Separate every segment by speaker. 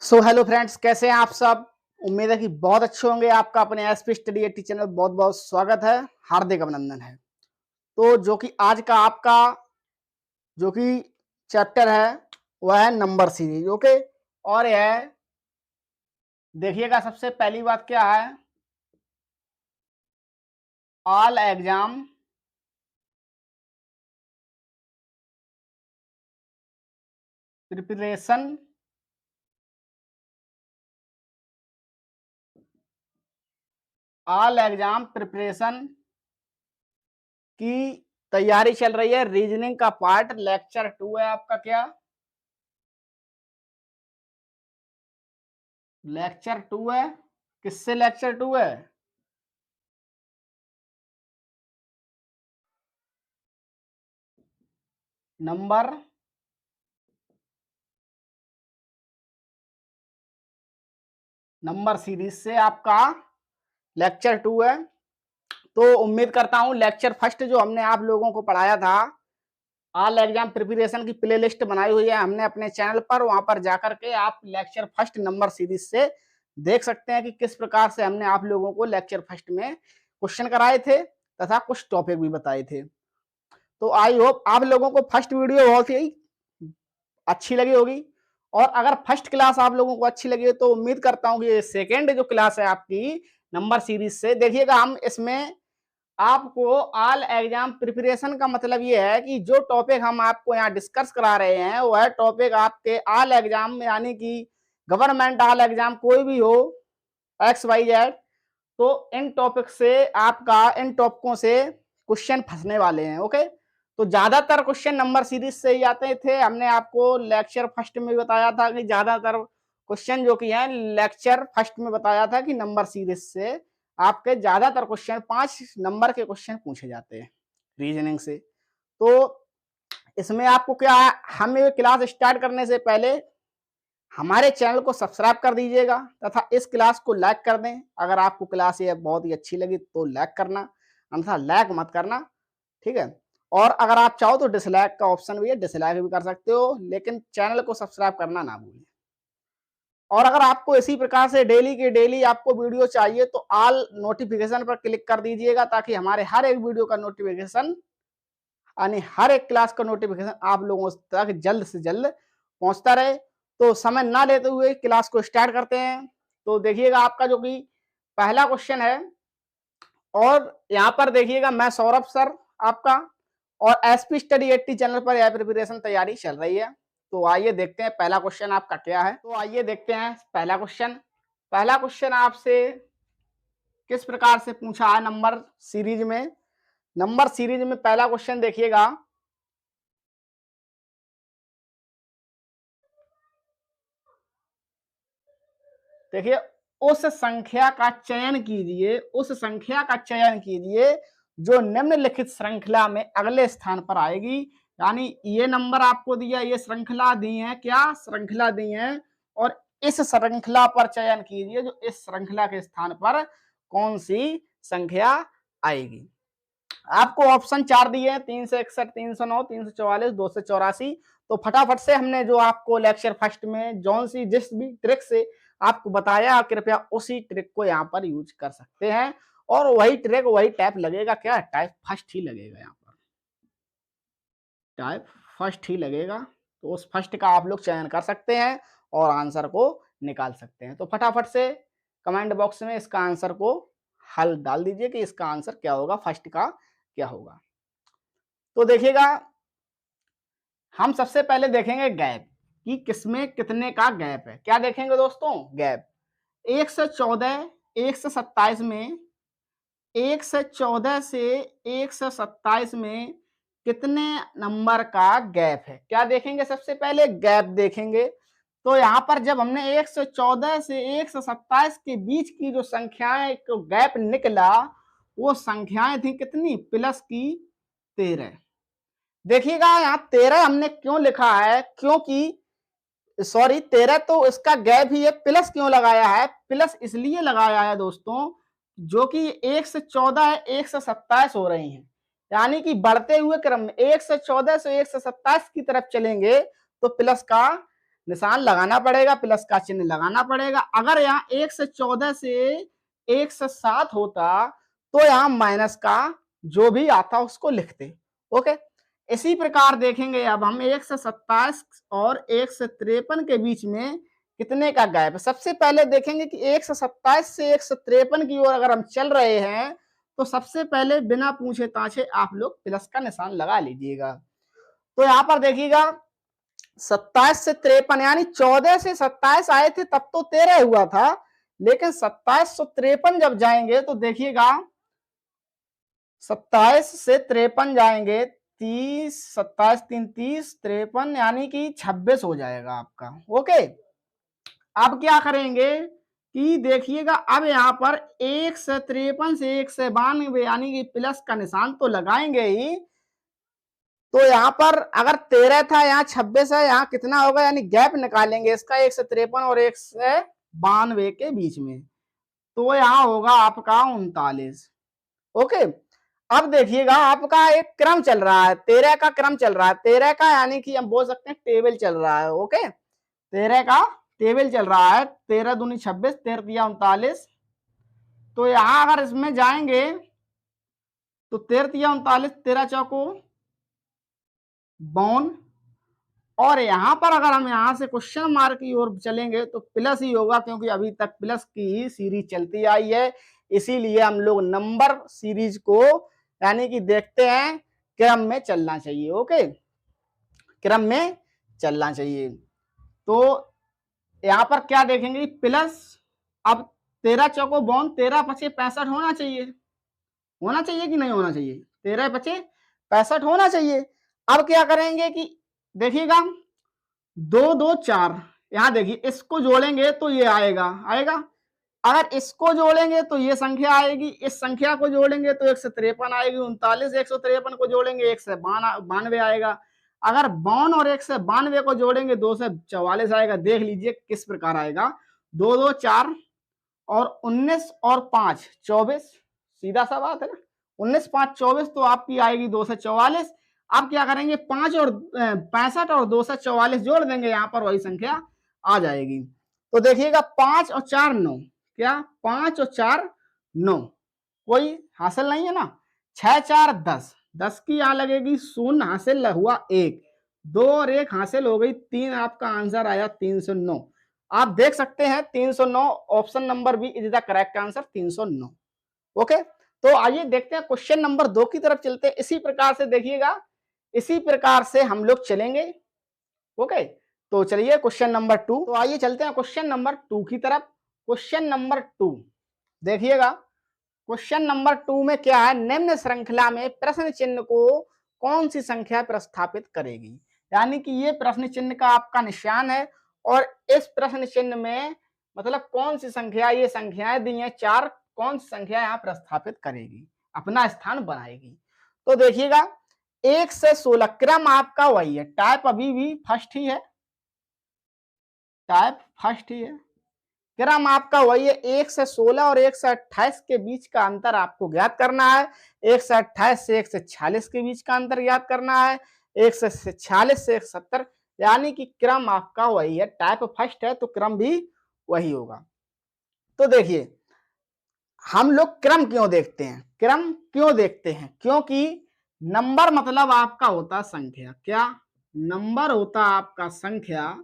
Speaker 1: Hello friends, कैसे हैं आप सब। उम्मीद है कि बहुत अच्छे होंगे। आपका अपने एसपी स्टडी 80 चैनल बहुत बहुत स्वागत है, हार्दिक अभिनंदन है। तो जो कि आज का आपका जो कि चैप्टर है वह है नंबर सीरीज। ओके, और यह देखिएगा, सबसे पहली बात क्या है, all exam preparation all exam preparation की तैयारी चल रही है। रीजनिंग का पार्ट लेक्चर 2 है आपका। क्या लेक्चर 2 है? किससे लेक्चर 2 है? नंबर सीरीज से आपका लेक्चर 2 है। तो उम्मीद करता हूं लेक्चर फर्स्ट जो हमने आप लोगों को पढ़ाया था, ऑल एग्जाम प्रिपरेशन की प्लेलिस्ट बनाई हुई है हमने अपने चैनल पर। वहां पर जाकर के आप लेक्चर फर्स्ट नंबर सीरीज से देख सकते हैं कि किस प्रकार से हमने आप लोगों को लेक्चर फर्स्ट में क्वेश्चन कराए थे तथा कुछ टॉपिक भी बताए थे। तो आई होप आप लोगों को फर्स्ट वीडियो बहुत ही अच्छी लगी होगी। और अगर फर्स्ट क्लास आप लोगों को अच्छी लगी है तो उम्मीद करता हूं कि सेकेंड जो क्लास है आपकी नंबर सीरीज से, देखिएगा हम इसमें आपको ऑल एग्जाम प्रिपरेशन का मतलब ये है कि जो टॉपिक हम आपको यहाँ डिस्कस करा रहे हैं वह टॉपिक आपके ऑल एग्जाम में, यानी कि गवर्नमेंट ऑल एग्जाम कोई भी हो, XYZ, तो इन टॉपिक से आपका, इन टॉपिकों से क्वेश्चन फंसने वाले हैं। ओके, तो ज्यादातर क्वेश्चन नंबर सीरीज से ही आते थे। हमने आपको लेक्चर फर्स्ट में बताया था कि ज्यादातर क्वेश्चन जो कि है लेक्चर फर्स्ट में बताया था कि नंबर सीरीज से आपके ज्यादातर क्वेश्चन 5 नंबर के क्वेश्चन पूछे जाते हैं रीजनिंग से। तो इसमें आपको क्या, हम ये क्लास स्टार्ट करने से पहले हमारे चैनल को सब्सक्राइब कर दीजिएगा तथा इस क्लास को लाइक कर दें। अगर आपको क्लास ये बहुत ही अच्छी लगी तो लाइक करना, अन्यथा लाइक मत करना, ठीक है। और अगर आप चाहो तो डिसलाइक का ऑप्शन भी है, डिसलाइक भी कर सकते हो, लेकिन चैनल को सब्सक्राइब करना ना भूलें। और अगर आपको इसी प्रकार से डेली के डेली आपको वीडियो चाहिए तो ऑल नोटिफिकेशन पर क्लिक कर दीजिएगा, ताकि हमारे हर एक वीडियो का नोटिफिकेशन, यानी हर एक क्लास का नोटिफिकेशन आप लोगों तक जल्द से जल्द पहुंचता रहे। तो समय ना लेते हुए क्लास को स्टार्ट करते हैं। तो देखिएगा आपका जो कि पहला क्वेश्चन है, और यहाँ पर देखिएगा मैं सौरभ सर आपका, और एसपी स्टडी 80 चैनल पर यह प्रिपरेशन तैयारी चल रही है। तो आइए देखते हैं पहला क्वेश्चन आपका क्या है। तो आइए देखते हैं पहला क्वेश्चन। पहला क्वेश्चन आपसे किस प्रकार से पूछा है नंबर सीरीज में। नंबर सीरीज में पहला क्वेश्चन देखिएगा, देखिए, उस संख्या का चयन कीजिए, उस संख्या का चयन कीजिए जो निम्नलिखित श्रृंखला में अगले स्थान पर आएगी। यानी ये नंबर आपको दिया, ये श्रृंखला दी है, क्या श्रृंखला दी है, और इस श्रृंखला पर चयन कीजिए जो इस श्रृंखला के स्थान पर कौन सी संख्या आएगी। आपको ऑप्शन 4 दिए हैं, 361, 309, 344, 284। तो फटाफट से हमने जो आपको लेक्चर फर्स्ट में जौन सी जिस भी ट्रिक से आपको बताया, कृपया उसी ट्रिक को यहाँ पर यूज कर सकते हैं। और वही ट्रिक वही टाइप लगेगा, क्या टाइप फर्स्ट ही लगेगा, यहाँ पर टाइप फर्स्ट ही लगेगा। तो उस फर्स्ट का आप लोग चयन कर सकते हैं और आंसर को निकाल सकते हैं। तो फटाफट से कमेंट बॉक्स में इसका आंसर को हल डाल दीजिए कि इसका आंसर क्या होगा, फर्स्ट का क्या होगा। तो देखिएगा, हम सबसे पहले देखेंगे गैप, कि किसमें कितने का गैप है। क्या देखेंगे दोस्तों, गैप 114, 127 में, 114 से 127 में कितने नंबर का गैप है, क्या देखेंगे, सबसे पहले गैप देखेंगे। तो यहाँ पर जब हमने 114 से 127 के बीच की जो संख्याएं को गैप निकला, वो संख्याएं थी कितनी, प्लस की 13। देखिएगा यहाँ 13 हमने क्यों लिखा है, क्योंकि सॉरी 13, तो इसका गैप ही है, प्लस क्यों लगाया है, प्लस इसलिए लगाया है दोस्तों, जो कि 1 से 14 है, 1 से 27 हो रही हैं, यानी कि बढ़ते हुए क्रम में 1 से 14 से 1 से 27 की तरफ चलेंगे तो प्लस का निशान लगाना पड़ेगा, प्लस का चिन्ह लगाना पड़ेगा। अगर यहाँ 1 से 14 से 1 से 7 होता तो यहाँ माइनस का जो भी आता उसको लिखते। ओके, इसी प्रकार देखेंगे अब हम 1 से 27 और 1 से 53 के बीच में कितने का गैप है। सबसे पहले देखेंगे कि 1 से 27 से 1 से 53 की ओर अगर हम चल रहे हैं तो सबसे पहले बिना पूछे ताछे आप लोग प्लस का निशान लगा लीजिएगा। तो यहाँ पर देखिएगा 27 से 53 यानी 14 से 27 आए थे तब तो 13 हुआ था, लेकिन 2753 जब जाएंगे तो देखिएगा 27 से 53 जाएंगे 30, 27 3 30, 53 यानी कि 26 हो जाएगा आपका। ओके, अब क्या करेंगे कि देखिएगा अब यहाँ पर 1 से 53 से 1 से 92 यानी कि प्लस का निशान तो लगाएंगे ही। तो यहाँ पर अगर 13 था, यहाँ 26 है, यहाँ कितना होगा, यानी गैप निकालेंगे इसका 1 से 53 और 1 से 92 के बीच में, तो यहाँ होगा आपका 39। ओके, अब देखिएगा आपका एक क्रम चल रहा है, 13 का क्रम चल रहा है, 13 का यानी कि हम बोल सकते हैं टेबल चल रहा है। ओके, 13 का टेबल चल रहा है, 13 दूनी 26, 13 दिया 39। तो यहाँ अगर इसमें जाएंगे तो 13 दिया 39, 13 चौको 52, और यहाँ पर अगर हम यहाँ से क्वेश्चन मार्क की ओर चलेंगे तो प्लस ही होगा, क्योंकि अभी तक प्लस की ही सीरीज चलती आई है। इसीलिए हम लोग नंबर सीरीज को यानी कि देखते हैं क्रम में चलना चाहिए। ओके, क्रम में चलना चाहिए। तो यहाँ पर क्या देखेंगे, प्लस अब 13 चौको 52, 13 पचे 65 होना चाहिए, होना चाहिए कि नहीं होना चाहिए, 13 पचे 65 होना चाहिए। अब क्या करेंगे कि देखिएगा 2 2 4, यहाँ देखिए इसको जोड़ेंगे तो ये आएगा, अगर इसको जोड़ेंगे तो ये संख्या आएगी, इस संख्या को जोड़ेंगे तो 1 से 53 आएगी, 39 153 को जोड़ेंगे 1 से 92 आएगा, अगर 52 और 1 से 92 को जोड़ेंगे 2 से 44 आएगा। देख लीजिए किस प्रकार आएगा, 2 2 4 और 19 और 5 24, सीधा सा बात है ना, 19 5 24, तो आपकी आएगी 2 से 44। अब क्या करेंगे 5 और 65 और 2 से 44 जोड़ देंगे, यहाँ पर वही संख्या आ जाएगी। तो देखिएगा 5 और 4 9, क्या 5 और 4 9, कोई हासिल नहीं है ना, 6 4 10, 10 की यहाँ लगेगी, शून्य हासिल हुआ 1, 2 और 1 हासिल हो गई 3, आपका आंसर आया 309। आप देख सकते हैं 309 option number B is the correct answer, 309। Okay, तो आइए देखते हैं क्वेश्चन नंबर 2 की तरफ चलते हैं। इसी प्रकार से देखिएगा, इसी प्रकार से हम लोग चलेंगे। ओके, तो चलिए क्वेश्चन नंबर 2, तो आइए चलते हैं क्वेश्चन नंबर 2 की तरफ। क्वेश्चन नंबर 2 देखिएगा, क्वेश्चन नंबर 2 में क्या है, निम्न श्रृंखला में प्रश्न चिन्ह को कौन सी संख्या प्रस्थापित करेगी, यानी कि ये प्रश्न चिन्ह का आपका निशान है और इस प्रश्न चिन्ह में मतलब कौन सी संख्या, ये संख्याएं दी हैं 4, कौन सी संख्या यहाँ प्रस्थापित करेगी, अपना स्थान बनाएगी। तो देखिएगा 1 से 16, क्रम आपका वही है, टाइप अभी भी फर्स्ट ही है, टाइप फर्स्ट ही है, क्रम आपका वही है। 1 से 16 और 1 से 28 के बीच का अंतर आपको ज्ञात करना है, 1 से 28 से 1 से 46 के बीच का अंतर ज्ञात करना है, 1 से 46 से 170, यानी कि क्रम आपका वही है, टाइप फर्स्ट है तो क्रम भी वही होगा। तो देखिए हम लोग क्रम क्यों देखते हैं, क्रम क्यों देखते हैं, क्योंकि नंबर मतलब आपका होता संख्या, क्या नंबर होता आपका संख्या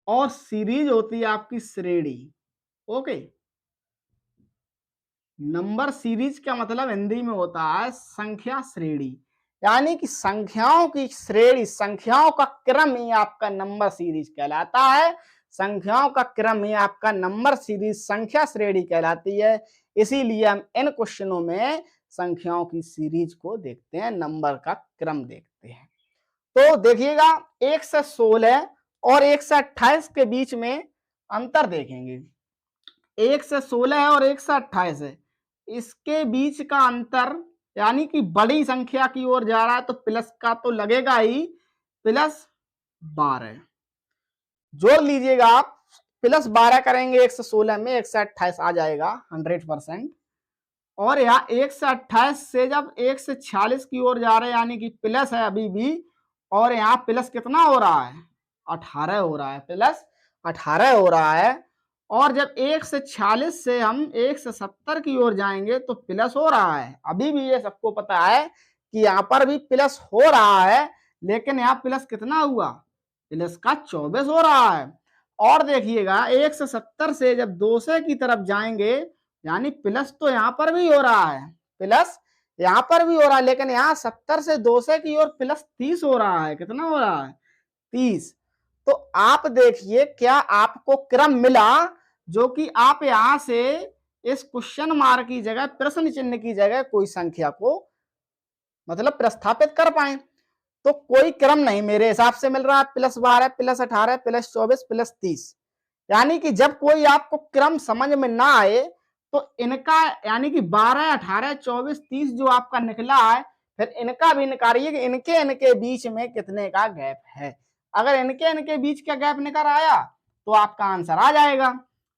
Speaker 1: और सीरीज होती है आपकी श्रेणी। ओके, नंबर सीरीज का मतलब हिंदी में होता है संख्या श्रेणी, यानी कि संख्याओं की श्रेणी, संख्याओं का क्रम ही आपका नंबर सीरीज कहलाता है, संख्याओं का क्रम ही आपका नंबर सीरीज संख्या श्रेणी कहलाती है। इसीलिए हम इन क्वेश्चनों में संख्याओं की सीरीज को देखते हैं, नंबर का क्रम देखते हैं। तो देखिएगा 1 से 16 और 1 से 28 के बीच में अंतर देखेंगे, 1 से 16 है और 1 से 28 है, इसके बीच का अंतर यानी कि बड़ी संख्या की ओर जा रहा है तो प्लस का तो लगेगा ही, प्लस 12 जोड़ लीजिएगा आप, प्लस 12 करेंगे 1 से 16 में, 1 से 28 आ जाएगा 100%। और यहाँ 1 से 28 से जब 1 से 46 की ओर जा रहे हैं यानी कि प्लस है अभी भी, और यहाँ प्लस कितना हो रहा है 18 हो रहा है, प्लस 18 हो रहा है। और जब 1 से 46 से हम 1 से 70 की ओर जाएंगे तो प्लस हो रहा है। अभी भी ये सबको पता है कि यहाँ पर भी प्लस हो रहा है, लेकिन यहाँ प्लस कितना हुआ, प्लस का 24 हो रहा है। और देखिएगा 1 से 70 से जब 200 की तरफ जाएंगे, यानी प्लस तो यहाँ पर भी हो रहा है, प्लस यहाँ पर भी हो रहा है, लेकिन यहाँ 70 से 200 की ओर प्लस 30 हो रहा है। कितना हो रहा है, 30। तो आप देखिए क्या आपको क्रम मिला, जो कि आप यहां से इस क्वेश्चन मार्क की जगह, प्रश्न चिन्ह की जगह कोई संख्या को मतलब प्रस्थापित कर पाए। तो कोई क्रम नहीं मेरे हिसाब से मिल रहा है, प्लस 12, प्लस 18, प्लस 24, प्लस 30। यानी कि जब कोई आपको क्रम समझ में ना आए तो इनका, यानी कि 12, 18, 24, 30 जो आपका निकला है, फिर इनका भी निकालिए कि इनके इनके बीच में कितने का गैप है। अगर इनके इनके बीच का गैप निकल आया तो आपका आंसर आ जाएगा।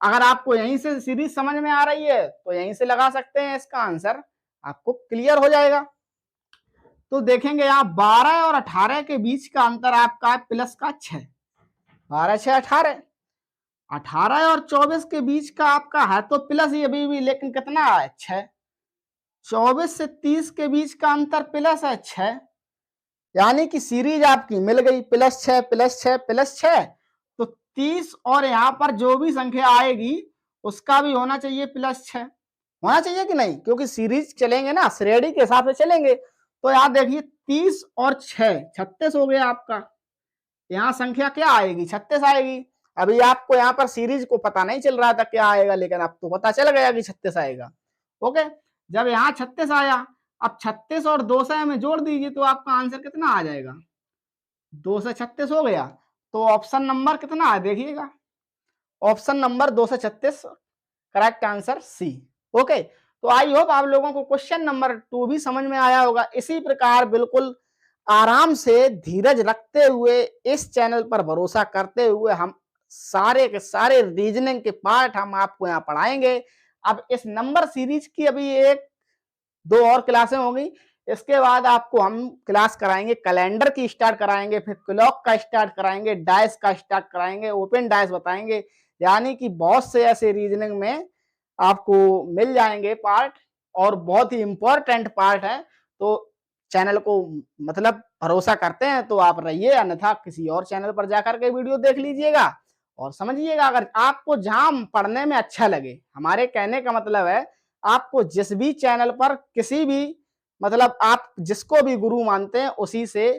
Speaker 1: अगर आपको यहीं से सीरीज समझ में आ रही है तो यहीं से लगा सकते हैं, इसका आंसर आपको क्लियर हो जाएगा। तो देखेंगे यहाँ 12 और 18 के बीच का अंतर आपका है प्लस का 6, 12 6 18। 18 और 24 के बीच का आपका है तो प्लस ये भी, लेकिन कितना है, 6। 24 से 30 के बीच का अंतर प्लस है 6, यानी कि सीरीज आपकी मिल गई, प्लस 6 प्लस 6 प्लस 6। तो 30 और यहाँ पर जो भी संख्या आएगी उसका भी होना चाहिए प्लस 6, होना चाहिए कि नहीं, क्योंकि सीरीज चलेंगे ना, श्रेणी के हिसाब से चलेंगे। तो यहाँ देखिए 30 और 6 36 हो गया आपका। यहाँ संख्या क्या आएगी, 36 आएगी। अभी आपको यहाँ पर सीरीज को पता नहीं चल रहा था क्या आएगा, लेकिन अब तो पता चल गया कि 36 आएगा। ओके, जब यहाँ 36 आया, अब 36 और 200 में जोड़ दीजिए तो आपका आंसर कितना आ जाएगा, 2 से 36 हो गया। तो ऑप्शन नंबर कितना है देखिएगा, option number 236 correct answer C. Okay, तो आई होप आप लोगों को क्वेश्चन नंबर 2 भी समझ में आया होगा। इसी प्रकार बिल्कुल आराम से धीरज रखते हुए, इस चैनल पर भरोसा करते हुए हम सारे के सारे रीजनिंग के पार्ट हम आपको यहाँ पढ़ाएंगे। अब इस नंबर सीरीज की अभी 1-2 और क्लासें होंगी, इसके बाद आपको हम क्लास कराएंगे, कैलेंडर की स्टार्ट कराएंगे, फिर क्लॉक का स्टार्ट कराएंगे, डाइस का स्टार्ट कराएंगे, ओपन डाइस बताएंगे। यानी कि बहुत से ऐसे रीजनिंग में आपको मिल जाएंगे पार्ट, और बहुत ही इंपॉर्टेंट पार्ट है। तो चैनल को मतलब भरोसा करते हैं तो आप रहिए, अन्यथा किसी और चैनल पर जाकर के वीडियो देख लीजिएगा और समझिएगा। अगर आपको जहां पढ़ने में अच्छा लगे, हमारे कहने का मतलब है आपको जिस भी चैनल पर किसी भी मतलब आप जिसको भी गुरु मानते हैं उसी से,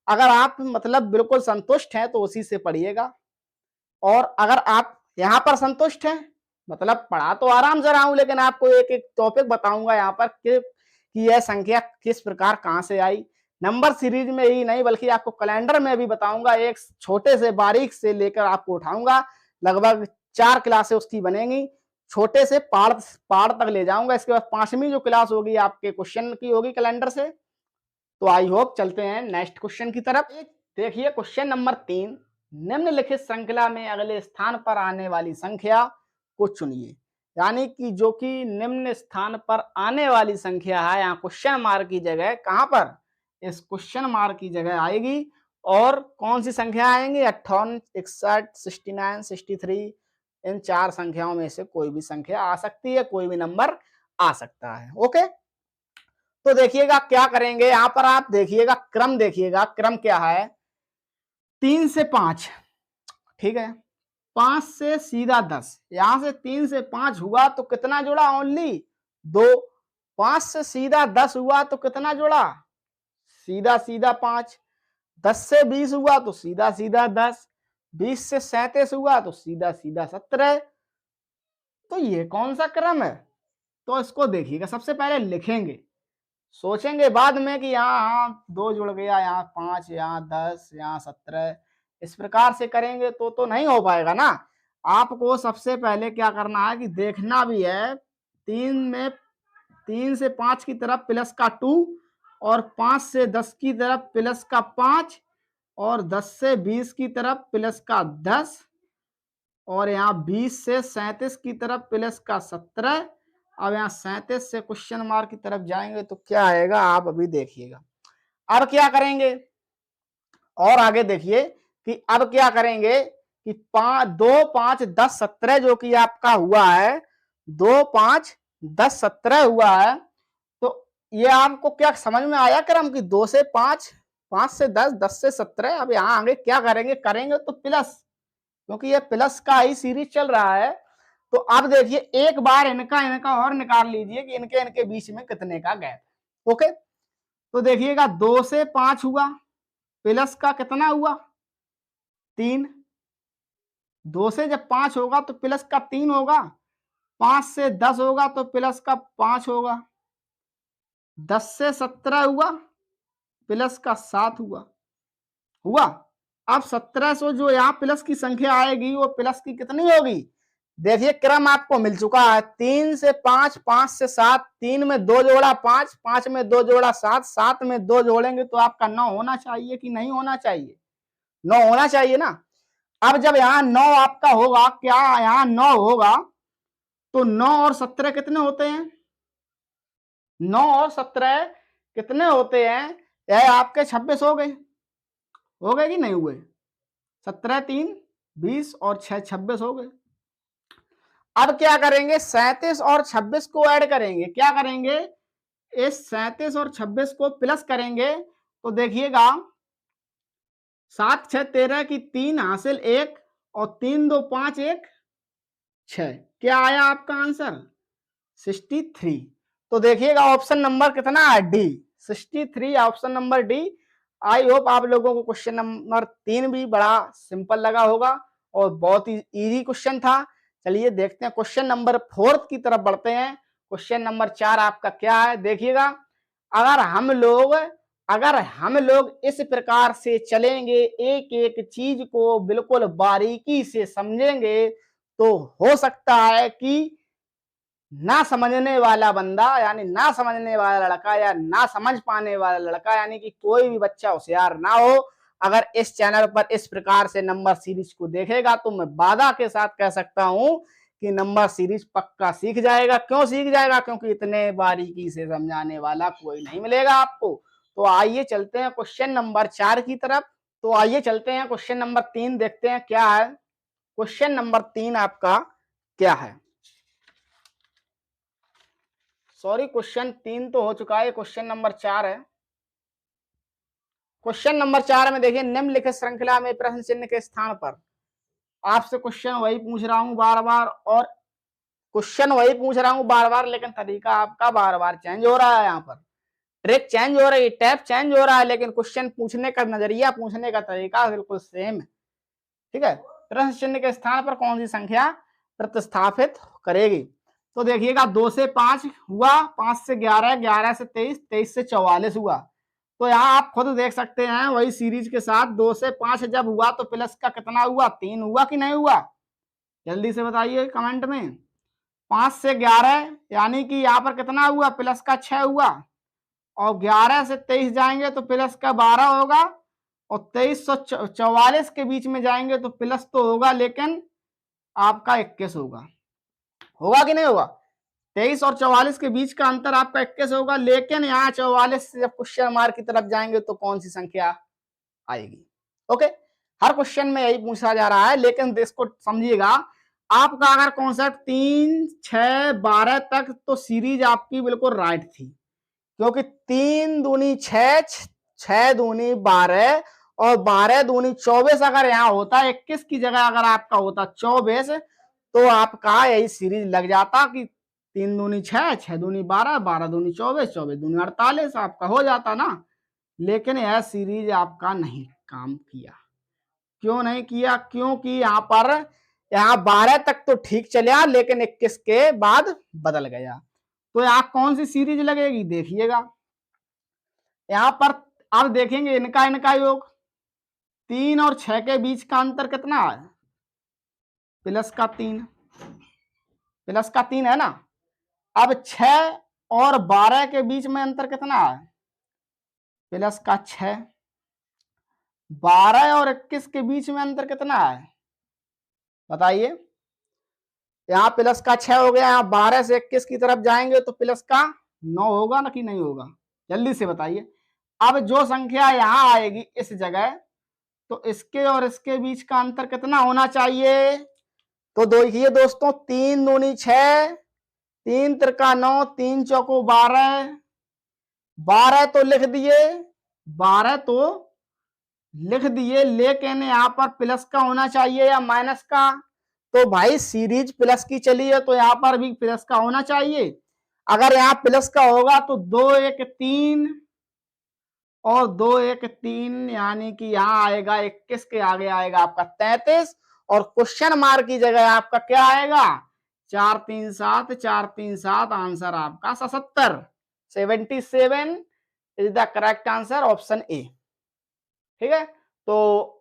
Speaker 1: अगर आप मतलब बिल्कुल संतुष्ट हैं तो उसी से पढ़िएगा। और अगर आप यहाँ पर संतुष्ट हैं, मतलब पढ़ा तो आराम से रहा हूं, लेकिन आपको एक एक टॉपिक बताऊंगा यहाँ पर कि यह संख्या किस प्रकार कहां से आई। नंबर सीरीज में ही नहीं बल्कि आपको कैलेंडर में भी बताऊंगा, एक छोटे से बारीक से लेकर आपको उठाऊंगा, लगभग 4 क्लासें उसकी बनेंगी, छोटे से पार्ट तक ले जाऊंगा। इसके बाद 5वीं जो क्लास होगी आपके क्वेश्चन की होगी कैलेंडर से। तो आई होप चलते हैं नेक्स्ट क्वेश्चन की तरफ। देखिए क्वेश्चन नंबर 3, निम्नलिखित श्रृंखला में अगले स्थान पर आने वाली संख्या को चुनिए। यानी कि जो कि निम्न स्थान पर आने वाली संख्या है, यहाँ क्वेश्चन मार्क की जगह कहां पर, इस क्वेश्चन मार्क की जगह आएगी। और कौन सी संख्या आएंगी, 58, 61, 69, 63, इन 4 संख्याओं में से कोई भी संख्या आ सकती है, कोई भी नंबर आ सकता है। ओके, तो देखिएगा क्या करेंगे, यहां पर आप देखिएगा क्रम, देखिएगा क्रम क्या है, 3 से 5, ठीक है, 5 से सीधा 10, यहां से 3 से 5 हुआ तो कितना जुड़ा, ओनली 2। 5 से सीधा 10 हुआ तो कितना जुड़ा, सीधा सीधा 5। 10 से 20 हुआ तो सीधा सीधा 10। 20 से 37 हुआ तो सीधा सीधा 17। तो ये कौन सा क्रम है, तो इसको देखिएगा, सबसे पहले लिखेंगे, सोचेंगे बाद में कि यहाँ 2 जुड़ गया, यहाँ 5, यहाँ 10, यहाँ 17, इस प्रकार से करेंगे तो नहीं हो पाएगा ना। आपको सबसे पहले क्या करना है कि देखना भी है, 3 से 5 की तरफ प्लस का 2, और 5 से 10 की तरफ प्लस का 5, और 10 से 20 की तरफ प्लस का 10, और यहाँ 20 से 37 की तरफ प्लस का 17। अब यहाँ 37 से क्वेश्चन मार्क की तरफ जाएंगे तो क्या आएगा, आप अभी देखिएगा। अब क्या करेंगे, और आगे देखिए कि अब क्या करेंगे कि 2 5 10 17 जो कि आपका हुआ है, 2 5 10 17 हुआ है। तो ये आपको क्या समझ में आया क्रम कि 2 से 5, 5 से 10, 10 से 17। अब यहाँ आगे क्या करेंगे तो प्लस, क्योंकि ये प्लस का ही सीरीज चल रहा है। तो अब देखिए एक बार इनका और निकाल लीजिए कि इनके बीच में कितने का गैप है। ओके, तो देखिएगा 2 से 5 हुआ, प्लस का कितना हुआ 3। 2 से जब 5 होगा तो प्लस का 3 होगा, 5 से 10 होगा तो प्लस का 5 होगा, 10 से 17 हुआ, प्लस का 7 हुआ। अब 1700 जो यहाँ प्लस की संख्या आएगी वो प्लस की कितनी होगी, देखिए क्रम आपको मिल चुका है। 3 से 5, 5 से 7, 3 में 2 जोड़ा 5, 5 में 2 जोड़ा 7, 7 में 2 जोड़ेंगे तो आपका 9 होना चाहिए कि नहीं होना चाहिए, 9 होना चाहिए ना। अब जब यहाँ 9 आपका होगा, क्या यहाँ 9 होगा तो 9 और 17 कितने होते हैं, 9 और 17 कितने होते हैं, यह आपके 26 हो गए कि नहीं हुए। 17 3 20 और 6 26 हो गए। अब क्या करेंगे 37 और 26 को ऐड करेंगे, क्या करेंगे इस 37 और 26 को प्लस करेंगे तो देखिएगा 7 6 13 की 3 हासिल 1 और 3 2 5 1 6, क्या आया आपका आंसर 63। तो देखिएगा ऑप्शन नंबर कितना है D, 63 option number D. I hope आप लोगों को क्वेश्चन नंबर 3 भी बड़ा सिंपल लगा होगा और बहुत ही इजी क्वेश्चन था। चलिए देखते हैं क्वेश्चन नंबर 4 की तरफ बढ़ते हैं। क्वेश्चन नंबर 4 आपका क्या है, देखिएगा अगर हम लोग इस प्रकार से चलेंगे, एक एक चीज को बिल्कुल बारीकी से समझेंगे तो हो सकता है कि ना समझने वाला बंदा यानी ना समझने वाला लड़का या ना समझ पाने वाला लड़का यानी कि कोई भी बच्चा होशियार ना हो, अगर इस चैनल पर इस प्रकार से नंबर सीरीज को देखेगा तो मैं वादा के साथ कह सकता हूं कि नंबर सीरीज पक्का सीख जाएगा। क्यों सीख जाएगा, क्योंकि इतने बारीकी से समझाने वाला कोई नहीं मिलेगा आपको। तो आइए चलते हैं क्वेश्चन नंबर 4 की तरफ। तो आइए चलते हैं क्वेश्चन नंबर 3 देखते हैं क्या है। क्वेश्चन नंबर 3 आपका क्या है, सॉरी क्वेश्चन 3 तो हो चुका है, क्वेश्चन नंबर 4 है। क्वेश्चन नंबर 4 में देखिए निम्नलिखित श्रृंखला में प्रश्न चिन्ह के स्थान पर, आपसे क्वेश्चन वही पूछ रहा हूं बार बार, और क्वेश्चन वही पूछ रहा हूं बार बार, लेकिन तरीका आपका बार बार चेंज हो रहा है, यहाँ पर ट्रिक चेंज हो रही है, टैप चेंज हो रहा है, लेकिन क्वेश्चन पूछने का नजरिया, पूछने का तरीका बिल्कुल सेम है। ठीक है, प्रश्न चिन्ह के स्थान पर कौन सी संख्या प्रतिस्थापित करेगी। तो देखिएगा 2 से 5 हुआ, 5 से 11, 11 से 23, 23 से 44 हुआ। तो यहाँ आप खुद देख सकते हैं वही सीरीज के साथ 2 से 5 जब हुआ तो प्लस का कितना हुआ 3 हुआ कि नहीं हुआ, जल्दी से बताइए कमेंट में। 5 से 11 यानी कि यहाँ पर कितना हुआ प्लस का 6 हुआ, और 11 से 23 जाएंगे तो प्लस का 12 होगा, और 2344 के बीच में जाएंगे तो प्लस तो होगा लेकिन आपका 21 होगा कि नहीं होगा। 23 और 44 के बीच का अंतर आपका 21 होगा, लेकिन यहाँ 44 से जब क्वेश्चन मार्क की तरफ जाएंगे तो कौन सी संख्या आएगी। ओके, हर क्वेश्चन में यही पूछा जा रहा है, लेकिन इसको समझिएगा आपका अगर कॉन्सेप्ट 3 6 12 तक तो सीरीज आपकी बिल्कुल राइट थी, क्योंकि 3 दूनी 6, 6 दूनी 12 और 12 दूनी 24 अगर यहाँ होता 21 की जगह अगर आपका होता 24 तो आपका यही सीरीज लग जाता कि 3 दूनी 6, 6 दूनी 12, 12 दूनी 24, 24 दूनी 48 आपका हो जाता ना। लेकिन यह सीरीज आपका नहीं काम किया। क्यों नहीं किया, क्योंकि यहाँ 12 तक तो ठीक चला, लेकिन 21 के बाद बदल गया। तो यहाँ कौन सी सीरीज लगेगी, देखिएगा यहाँ पर अब देखेंगे इनका योग 3 और 6 के बीच का अंतर कितना है, प्लस का 3 है ना। अब 6 और 12 के बीच में अंतर कितना है, प्लस का 6। 12 और 21 के बीच में अंतर कितना है बताइए, यहाँ प्लस का 6 हो गया, यहाँ 12 से 21 की तरफ जाएंगे तो प्लस का 9 होगा ना कि नहीं होगा, जल्दी से बताइए। अब जो संख्या यहाँ आएगी इस जगह तो इसके और इसके बीच का अंतर कितना होना चाहिए? तो देखिए दोस्तों, 3 दूनी 6, 3 त्रिका 9, 3 चौको 12, 12 तो लिख दिए, 12 तो लिख दिए, लेकिन यहाँ पर प्लस का होना चाहिए या माइनस का? तो भाई सीरीज प्लस की चली है तो यहाँ पर भी प्लस का होना चाहिए। अगर यहाँ प्लस का होगा तो 2 1 3 और 2 1 3, यानी कि यहाँ आएगा 21 के आगे आएगा आपका 33, और क्वेश्चन मार्क की जगह आपका क्या आएगा? 4 3 7, 4 3 7, आंसर आपका 77, 77 is the correct answer, option A. ठीक है, तो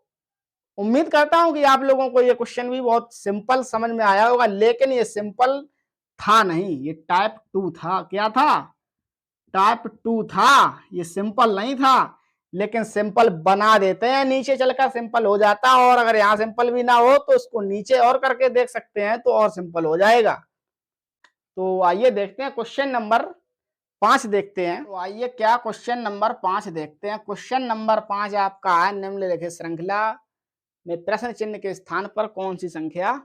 Speaker 1: उम्मीद करता हूं कि आप लोगों को ये क्वेश्चन भी बहुत सिंपल समझ में आया होगा, लेकिन ये सिंपल था नहीं, ये टाइप 2 था। क्या था? टाइप 2 था, ये सिंपल नहीं था। लेकिन सिंपल बना देते हैं, नीचे चलकर सिंपल हो जाता है, और अगर यहाँ सिंपल भी ना हो तो इसको नीचे और करके देख सकते हैं तो और सिंपल हो जाएगा। तो आइए देखते हैं क्वेश्चन नंबर 5 देखते हैं। तो आइए क्या क्वेश्चन नंबर 5 देखते हैं। क्वेश्चन नंबर 5 आपका है, निम्नलिखित श्रृंखला में प्रश्न चिन्ह के स्थान पर कौन सी संख्या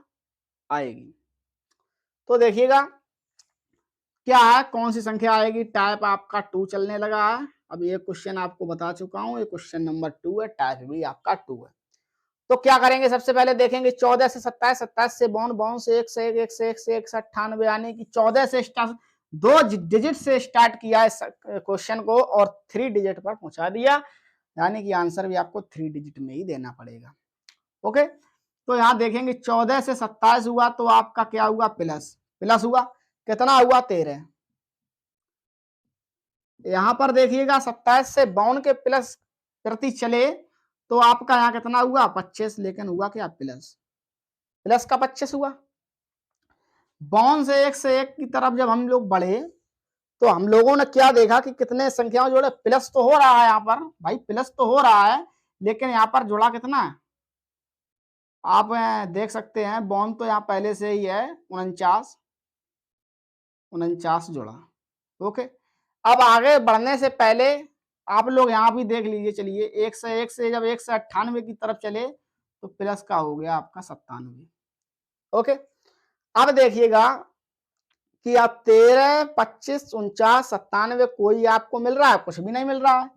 Speaker 1: आएगी? तो देखिएगा क्या है, कौन सी संख्या आएगी। टाइप आपका 2 चलने लगा है। अब ये क्वेश्चन आपको बता चुका हूं, ये क्वेश्चन नंबर 2 है, टाइप भी आपका 2 है। तो क्या करेंगे, सबसे पहले देखेंगे 14 से 27, 27 से 52, 52 से 1 से 1, 1 से 1 से 1 से 98, यानी कि 14 से स्टार्ट, 2 डिजिट से स्टार्ट किया इस क्वेश्चन को और 3 डिजिट पर पहुंचा दिया, यानी कि आंसर भी आपको 3 डिजिट में ही देना पड़ेगा। ओके, तो यहाँ देखेंगे 14 से 27 हुआ तो आपका क्या हुआ? प्लस, प्लस हुआ, कितना हुआ? 13। यहां पर देखिएगा 27 से 52 के प्लस प्रति चले तो आपका यहाँ कितना हुआ? 25, लेकिन हुआ क्या? प्लस, प्लस का 25 हुआ। 52 से 1 से 1 की तरफ जब हम लोग बढ़े तो हम लोगों ने क्या देखा कि कितने संख्याओं जोड़े? प्लस तो हो रहा है यहाँ पर, भाई प्लस तो हो रहा है, लेकिन यहाँ पर जुड़ा कितना है आप देख सकते हैं। 52 तो यहाँ पहले से ही है, 49, 49 जुड़ा। ओके, अब आगे बढ़ने से पहले आप लोग यहाँ भी देख लीजिए। चलिए 1 से जब 1 से 98 की तरफ चले तो प्लस का हो गया आपका 97। ओके, अब देखिएगा कि आप 13, 25, 49, 97 कोई आपको मिल रहा है? कुछ भी नहीं मिल रहा है।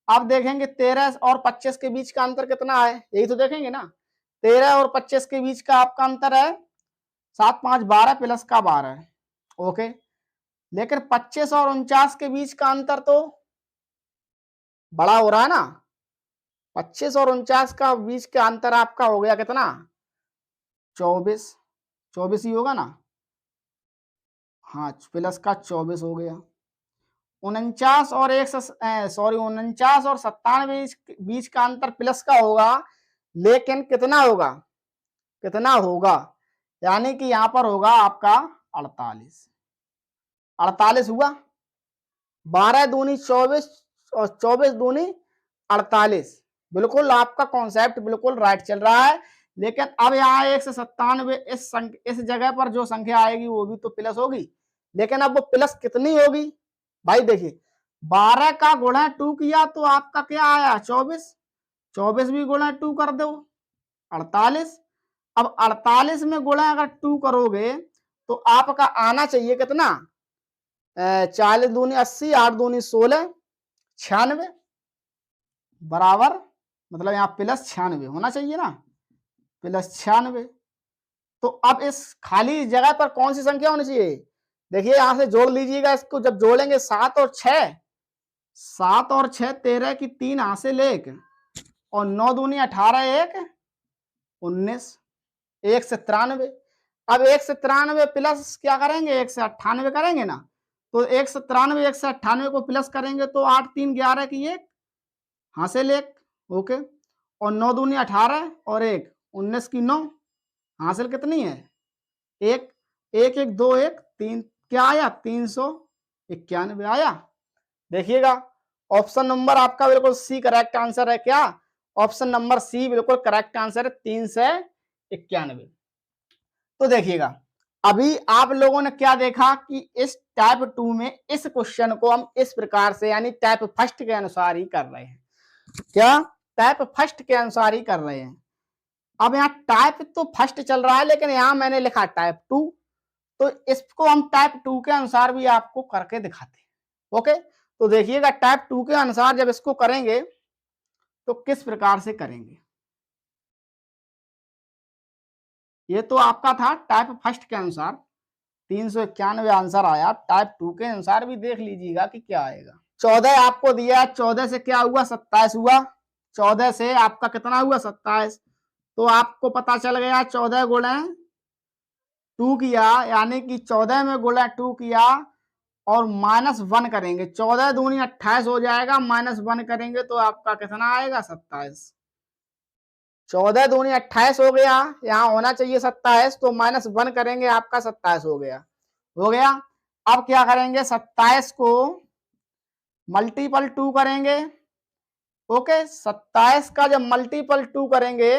Speaker 1: अब देखेंगे 13 और 25 के बीच का अंतर कितना है, यही तो देखेंगे ना। 13 और 25 के बीच का आपका अंतर है 7 5 12 प्लस का 12। ओके, लेकिन 25 और 49 के बीच का अंतर तो बड़ा हो रहा है ना। 25 और 49 का बीच का अंतर आपका हो गया कितना? 24, 24 ही होगा ना। हाँ, प्लस का 24 हो गया। 49 और 49 और 97 बीच का अंतर प्लस का होगा, लेकिन कितना होगा? कितना होगा? यानी कि यहाँ पर होगा आपका 48। 48 हुआ। 12 दूनी 24 और 24 दूनी 48। बिल्कुल आपका कॉन्सेप्ट बिल्कुल राइट चल रहा है, लेकिन अब यहाँ 1 से 97 इस जगह पर जो संख्या आएगी वो भी तो प्लस होगी, लेकिन अब वो प्लस कितनी होगी? भाई देखिए 12 का गुणा 2 किया तो आपका क्या आया? 24। 24 भी गुणा 2 कर दो, 48। अब 48 में गुणा अगर 2 करोगे तो आपका आना चाहिए कितना? 40 दूनी 80, 8 दूनी 16, 96 बराबर, मतलब यहाँ प्लस 96 होना चाहिए ना, प्लस 96। तो अब इस खाली जगह पर कौन सी संख्या होनी चाहिए? देखिए यहां से जोड़ लीजिएगा इसको, जब जोड़ेंगे 7 और 6, 7 और 6 13 की 3 हासिल 1 और 9 दूनी 18, 1 19, 1 से 93। अब 1 से 93 प्लस क्या करेंगे? 1 से 98 करेंगे ना। तो 1 से 93, 1 से 98 को प्लस करेंगे तो 8 3 11 की 1 हासिल 1। ओके, और 9 दूनी 18 और 1 19 की 9 हासिल कितनी है? 1 1 1 2 1 3, क्या आया? 391 आया। देखिएगा ऑप्शन नंबर आपका बिल्कुल सी करेक्ट आंसर है। क्या? ऑप्शन नंबर सी बिल्कुल करेक्ट आंसर है, 391। तो देखिएगा अभी आप लोगों ने क्या देखा कि इस टाइप 2 में इस क्वेश्चन को हम इस प्रकार से यानी टाइप फर्स्ट के अनुसार ही कर रहे हैं। क्या? टाइप फर्स्ट के अनुसार ही कर रहे हैं। अब यहाँ टाइप तो फर्स्ट चल रहा है, लेकिन यहाँ मैंने लिखा टाइप 2, तो इसको हम टाइप 2 के अनुसार भी आपको करके दिखाते हैं। ओके, तो देखिएगा टाइप 2 के अनुसार जब इसको करेंगे तो किस प्रकार से करेंगे। ये तो आपका था टाइप फर्स्ट के अनुसार, 391 आंसर आया। टाइप 2 के अनुसार भी देख लीजिएगा कि क्या आएगा। 14 आपको दिया, 14 से क्या हुआ, 27 हुआ। 14 से आपका कितना हुआ, 27। तो आपको पता चल गया 14 गुणे 2 किया, यानी कि 14 में गुणे 2 किया और -1 करेंगे, 14 दूनी 28 हो जाएगा, -1 करेंगे तो आपका कितना आएगा, 27। 14 दूनी 28 हो गया, यहाँ होना चाहिए 27, तो -1 करेंगे, आपका 27 हो गया। हो गया। अब क्या करेंगे, 27 को मल्टीपल 2 करेंगे। ओके, 27 का जब मल्टीपल 2 करेंगे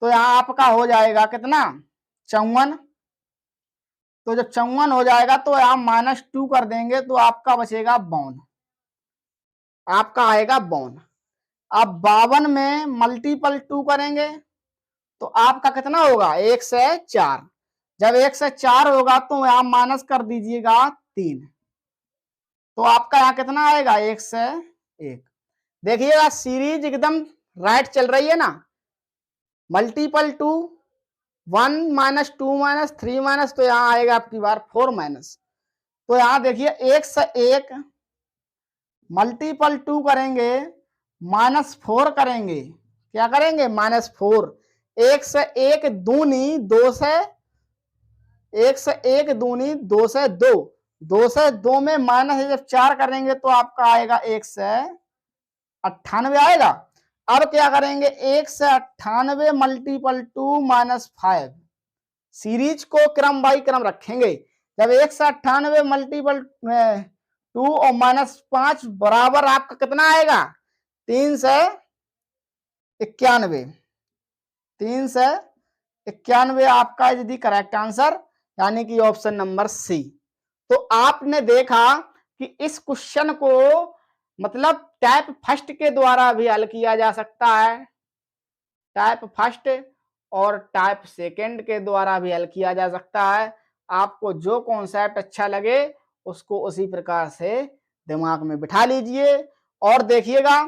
Speaker 1: तो यहाँ आपका हो जाएगा कितना, 54। तो जब 54 हो जाएगा तो यहाँ -2 कर देंगे तो आपका बचेगा 52, आपका आएगा 52। अब 52 में मल्टीपल 2 करेंगे तो आपका कितना होगा, 1 से 4। जब 1 से 4 होगा तो यहाँ माइनस कर दीजिएगा 3, तो आपका यहाँ कितना आएगा, 1 से 1। देखिएगा सीरीज एकदम राइट चल रही है ना। मल्टीपल 2, 1 - 2 - 3 तो यहाँ आएगा आपकी बार 4 तो यहाँ देखिए 1 से 1 मल्टीपल 2 करेंगे, -4 करेंगे। क्या करेंगे, -4। 1 से 1 दूनी 2 से, 1 से 1 दूनी 2 से 2, 2 से 2 में माइनस जब 4 करेंगे तो आपका आएगा 1 से 98 आएगा। अब क्या करेंगे, 1 से 98 मल्टीपल 2 -5, सीरीज को क्रम बाई क्रम रखेंगे। जब 1 से 98 मल्टीपल 2 और -5 बराबर आपका कितना आएगा, 3 से 91। 3 से 91 आपका यदि करेक्ट आंसर, यानी कि ऑप्शन नंबर सी। तो आपने देखा कि इस क्वेश्चन को मतलब टाइप फर्स्ट के द्वारा भी हल किया जा सकता है, टाइप फर्स्ट और टाइप सेकंड के द्वारा भी हल किया जा सकता है। आपको जो कॉन्सेप्ट अच्छा लगे उसको उसी प्रकार से दिमाग में बिठा लीजिए। और देखिएगा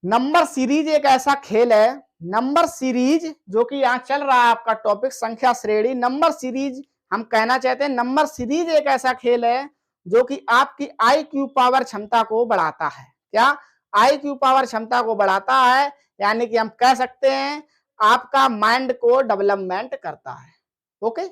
Speaker 1: नंबर सीरीज एक ऐसा खेल है, नंबर सीरीज जो कि यहाँ चल रहा है आपका टॉपिक संख्या श्रेणी, नंबर सीरीज हम कहना चाहते हैं, नंबर सीरीज एक ऐसा खेल है जो कि आपकी IQ पावर क्षमता को बढ़ाता है। क्या, IQ पावर क्षमता को बढ़ाता है, यानी कि हम कह सकते हैं आपका माइंड को डेवलपमेंट करता है। ओके,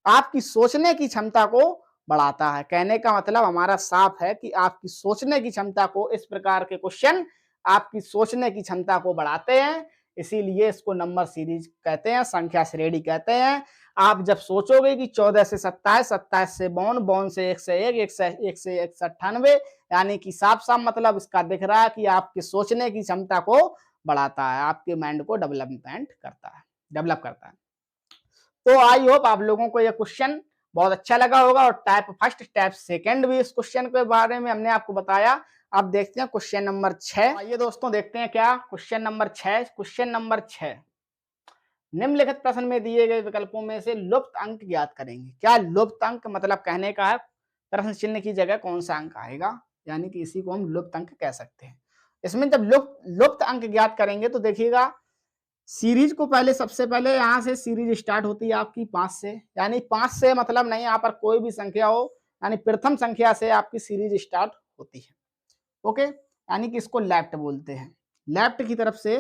Speaker 1: आपकी सोचने की क्षमता को बढ़ाता है। कहने का मतलब हमारा साफ है कि आपकी सोचने की क्षमता को, इस प्रकार के क्वेश्चन आपकी सोचने की क्षमता को बढ़ाते हैं, इसीलिए इसको नंबर सीरीज कहते हैं, संख्या श्रेणी कहते हैं। आप जब सोचोगे कि 14 से 27, 27 से 52, 52 से 1 से 1, 1 से 1 से 98, यानी कि साफ साफ मतलब इसका दिख रहा है कि आपके सोचने की क्षमता को बढ़ाता है, आपके माइंड को डेवलपमेंट करता है, डेवलप करता है। तो आई होप आप लोगों को यह क्वेश्चन बहुत अच्छा लगा होगा, और टाइप फर्स्ट टाइप सेकंड भी इस क्वेश्चन के बारे में हमने आपको बताया। अब देखते हैं क्वेश्चन नंबर 6। आइए दोस्तों देखते हैं क्या क्वेश्चन नंबर 6। क्वेश्चन नंबर 6, निम्नलिखित प्रश्न में दिए गए विकल्पों में से लुप्त अंक ज्ञात करेंगे। क्या लुप्त अंक मतलब कहने का है प्रश्न चिन्ह की जगह कौन सा अंक आएगा, यानी कि इसी को हम लुप्त अंक कह सकते हैं। इसमें जब लुप्त अंक ज्ञात करेंगे तो देखिएगा सीरीज को पहले, सबसे पहले यहाँ से सीरीज स्टार्ट होती है आपकी 5 से, यानी 5 से मतलब नहीं, यहाँ पर कोई भी संख्या हो, यानी प्रथम संख्या से आपकी सीरीज स्टार्ट होती है। ओके, यानी कि इसको लेफ्ट बोलते हैं, लेफ्ट की तरफ से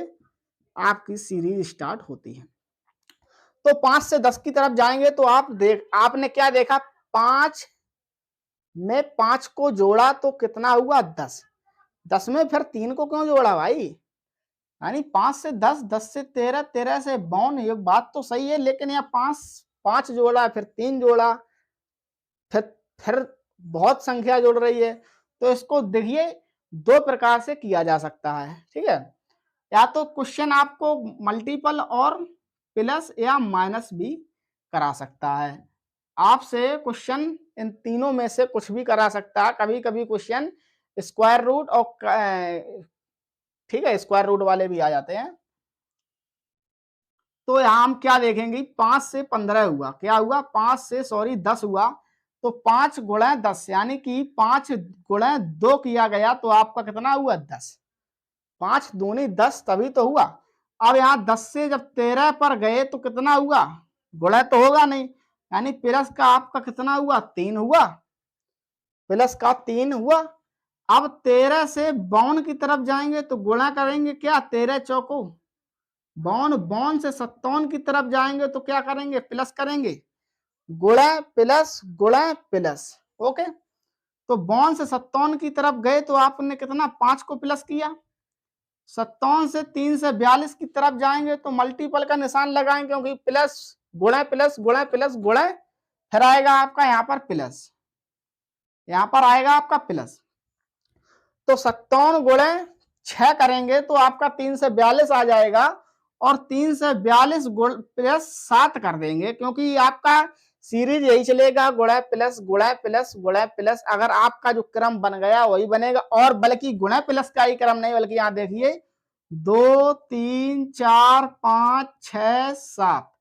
Speaker 1: आपकी सीरीज स्टार्ट होती है। तो 5 से 10 की तरफ जाएंगे तो आपने क्या देखा, 5 में 5 को जोड़ा तो कितना हुआ, 10। 10 में फिर 3 को क्यों जोड़ा भाई, यानी 5 से 10, 10 से 13, 13 से 52, ये बात तो सही है, लेकिन यहाँ 5 जोड़ा, फिर 3 जोड़ा, फिर बहुत संख्या जुड़ रही है। तो इसको देखिए दो प्रकार से किया जा सकता है, ठीक है। या तो क्वेश्चन आपको मल्टीपल और प्लस या माइनस भी करा सकता है, आपसे क्वेश्चन इन तीनों में से कुछ भी करा सकता है। कभी कभी क्वेश्चन स्क्वायर रूट और ठीक है, स्क्वायर रूट वाले भी आ जाते हैं। तो यहाँ हम क्या देखेंगे, 5 से 15 हुआ, क्या हुआ 5 से 10 हुआ, तो 5 गुणा 10 यानी कि 5 गुणा 2 किया गया तो आपका कितना हुआ 10, 5 दूनी 10 तभी तो हुआ। अब यहाँ 10 से जब 13 पर गए तो कितना हुआ, गुणा तो होगा नहीं, यानी प्लस का आपका कितना हुआ 3 हुआ, प्लस का 3 हुआ। अब 13 से 52 की तरफ जाएंगे तो गुणा करेंगे, क्या 13 चौको 52, 52 से 57 की तरफ जाएंगे तो क्या करेंगे, प्लस करेंगे, गुणा प्लस गुणा प्लस। ओके, तो 52 से 57 की तरफ गए तो आपने कितना 5 को प्लस किया, 57 से 3 से 42 की तरफ जाएंगे तो मल्टीपल का निशान लगाएंगे, क्योंकि प्लस गुणा प्लस गुणा प्लस गुणा, फिर आएगा आपका यहाँ पर प्लस, यहाँ पर आएगा आपका प्लस। तो 57 गुणे 6 करेंगे तो आपका 3 से 42 आ जाएगा, और 3 से 42 प्लस 7 कर देंगे, क्योंकि आपका सीरीज यही चलेगा, गुणा प्लस गुणा प्लस गुणा प्लस। अगर आपका जो क्रम बन गया वही बनेगा, और बल्कि गुणा प्लस का ही क्रम नहीं, बल्कि यहाँ देखिए 2 3 4 5 6 7,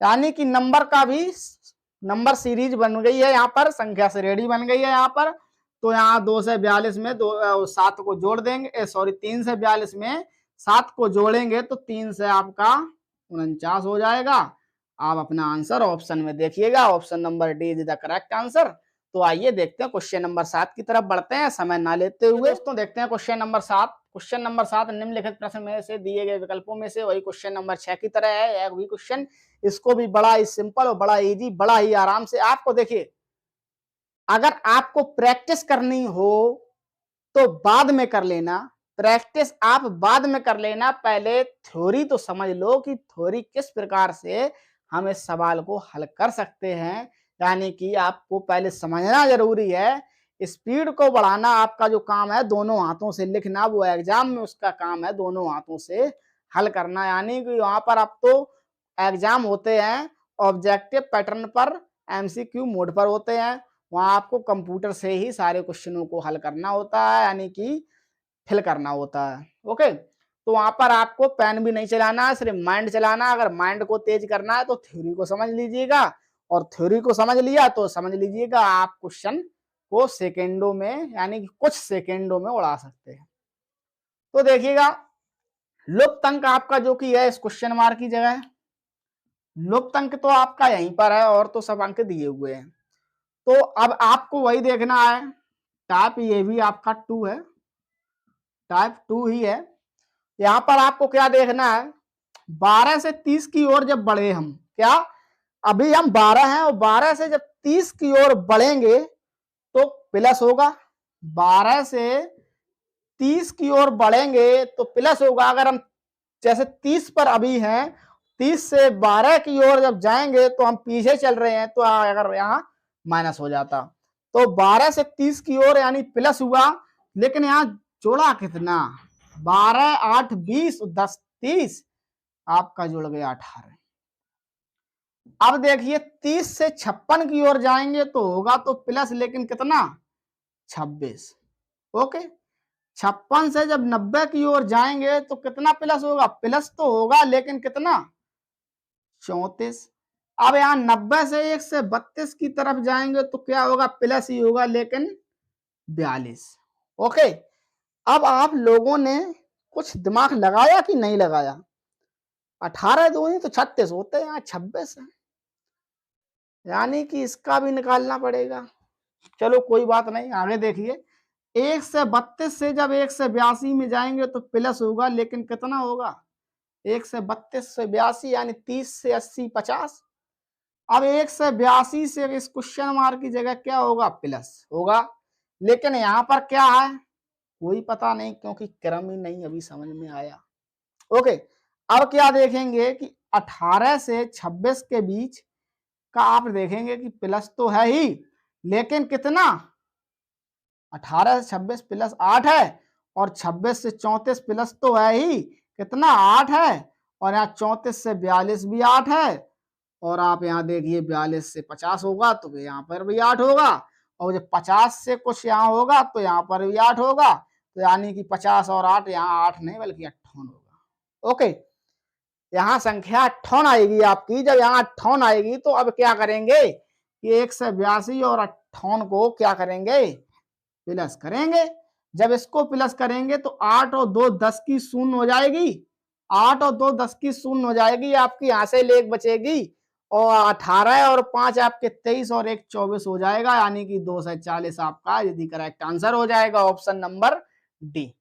Speaker 1: यानी कि नंबर का भी नंबर सीरीज बन गई है, यहाँ पर संख्या श्रेणी बन गई है यहाँ पर। तो यहाँ 2 से 42 में 7 को जोड़ देंगे, सॉरी 3 से 42 में 7 को जोड़ेंगे तो 3 से आपका 49 हो जाएगा। आप अपना आंसर ऑप्शन में देखिएगा, option number D is the correct answer. तो आइए देखते हैं क्वेश्चन नंबर 7 की तरफ बढ़ते हैं, समय ना लेते हुए। दोस्तों देखते हैं क्वेश्चन नंबर 7। क्वेश्चन नंबर 7 निम्नलिखित प्रश्न में से दिए गए विकल्पों में से वही क्वेश्चन नंबर 6 की तरह है, एक भी क्वेश्चन। इसको भी बड़ा ही सिंपल और बड़ा इजी, बड़ा ही आराम से आपको, देखिए अगर आपको प्रैक्टिस करनी हो तो बाद में कर लेना, प्रैक्टिस आप बाद में कर लेना, पहले थ्योरी तो समझ लो कि थ्योरी किस प्रकार से हम इस सवाल को हल कर सकते हैं, यानी कि आपको पहले समझना जरूरी है। स्पीड को बढ़ाना आपका जो काम है दोनों हाथों से लिखना, वो एग्जाम में उसका काम है दोनों हाथों से हल करना, यानी कि वहां पर आप तो एग्जाम होते हैं ऑब्जेक्टिव पैटर्न पर, एमसीक्यू मोड पर होते हैं, वहां आपको कंप्यूटर से ही सारे क्वेश्चनों को हल करना होता है, यानी कि फिल करना होता है। ओके, तो वहां पर आपको पेन भी नहीं चलाना है, सिर्फ माइंड चलाना। अगर माइंड को तेज करना है तो थ्योरी को समझ लीजिएगा, और थ्योरी को समझ लिया तो समझ लीजिएगा आप क्वेश्चन को सेकेंडों में, यानी कि कुछ सेकेंडों में उड़ा सकते हैं। तो देखिएगा लुप्त अंक आपका जो कि है इस क्वेश्चन मार्क की जगह, लुप्त अंक तो आपका यहीं पर है, और तो सब अंक दिए हुए हैं। तो अब आपको वही देखना है, टाइप ये भी आपका 2 है, टाइप 2 ही है। यहां पर आपको क्या देखना है, 12 से 30 की ओर जब बढ़े हम, क्या अभी हम 12 हैं और 12 से जब 30 की ओर बढ़ेंगे तो प्लस होगा, 12 से 30 की ओर बढ़ेंगे तो प्लस होगा। अगर हम जैसे 30 पर अभी हैं, 30 से 12 की ओर जब जाएंगे तो हम पीछे चल रहे हैं, तो अगर यहाँ माइनस हो जाता, तो 12 से 30 की ओर यानी प्लस हुआ, लेकिन यहाँ जोड़ा कितना, 12 8 20 10 30, आपका जुड़ गया 18। अब देखिए 30 से 56 की ओर जाएंगे तो होगा तो प्लस, लेकिन कितना 26। ओके, 56 से जब 90 की ओर जाएंगे तो कितना प्लस होगा, प्लस तो होगा लेकिन कितना 34। अब यहाँ 90 से 1 से 32 की तरफ जाएंगे तो क्या होगा, प्लस ही होगा लेकिन 42। ओके, अब आप लोगों ने कुछ दिमाग लगाया कि नहीं लगाया, 18 दूनी तो 36 होते हैं, यहाँ 26 है, यानी कि इसका भी निकालना पड़ेगा। चलो कोई बात नहीं, आगे देखिए 1 से 32 से जब 1 से 82 में जाएंगे तो प्लस होगा, लेकिन कितना होगा, 1 से 32 से 82 यानी 30 से 80 50। अब 1 से 82 से इस क्वेश्चन मार्क की जगह क्या होगा, प्लस होगा, लेकिन यहाँ पर क्या है कोई पता नहीं, क्योंकि क्रम ही नहीं अभी समझ में आया। ओके, अब क्या देखेंगे कि 18 से 26 के बीच का आप देखेंगे कि प्लस तो है ही, लेकिन कितना 18 से 26 प्लस 8 है, और 26 से 34 प्लस तो है ही, कितना 8 है, और यहाँ 34 से 42 भी 8 है, और आप यहाँ देखिए 42 से 50 होगा तो यहाँ पर भी 8 होगा, और जब 50 से कुछ यहाँ होगा तो यहाँ पर भी 8 होगा, तो यानी कि 50 और 8, यहाँ 8 नहीं बल्कि 58 होगा। ओके, यहाँ संख्या 58 आएगी आपकी। जब यहाँ 58 आएगी तो अब क्या करेंगे कि 182 और 58 को क्या करेंगे, प्लस करेंगे। जब इसको प्लस करेंगे तो 8 और 2 10 की शून्य हो जाएगी, 8 और 2 10 की शून्य हो जाएगी, आपकी यहाँ से लेख बचेगी और 18 और 5 आपके 23 और 1 24 हो जाएगा, यानी कि 2 से 40 आपका यदि करेक्ट आंसर हो जाएगा, option number D.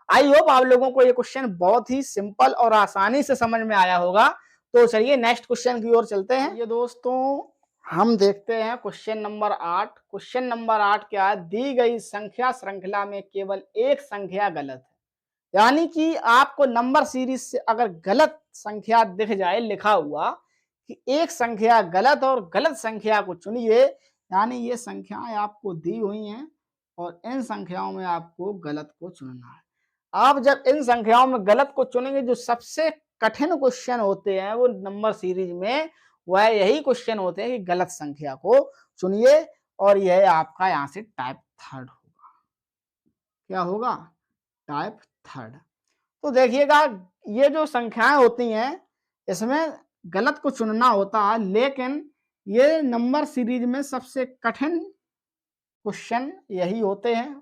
Speaker 1: I hope आप लोगों को ये क्वेश्चन बहुत ही सिंपल और आसानी से समझ में आया होगा। तो चलिए नेक्स्ट क्वेश्चन की ओर चलते हैं। ये दोस्तों हम देखते हैं क्वेश्चन नंबर 8। क्वेश्चन नंबर 8 क्या है, दी गई संख्या श्रृंखला में केवल एक संख्या गलत है। यानी कि आपको नंबर सीरीज से अगर गलत संख्या दिख जाए लिखा हुआ कि एक संख्या गलत और गलत संख्या को चुनिए, यानी ये संख्याएं आपको दी हुई हैं और इन संख्याओं में आपको गलत को चुनना है। आप जब इन संख्याओं में गलत को चुनेंगे, जो सबसे कठिन क्वेश्चन होते हैं वो नंबर सीरीज में वह यही क्वेश्चन होते हैं कि गलत संख्या को चुनिए, और यह आपका यहां से टाइप थर्ड होगा। क्या होगा, टाइप थर्ड। तो देखिएगा ये जो संख्याएं होती हैं इसमें गलत को चुनना होता है, लेकिन ये नंबर सीरीज में सबसे कठिन क्वेश्चन यही होते हैं।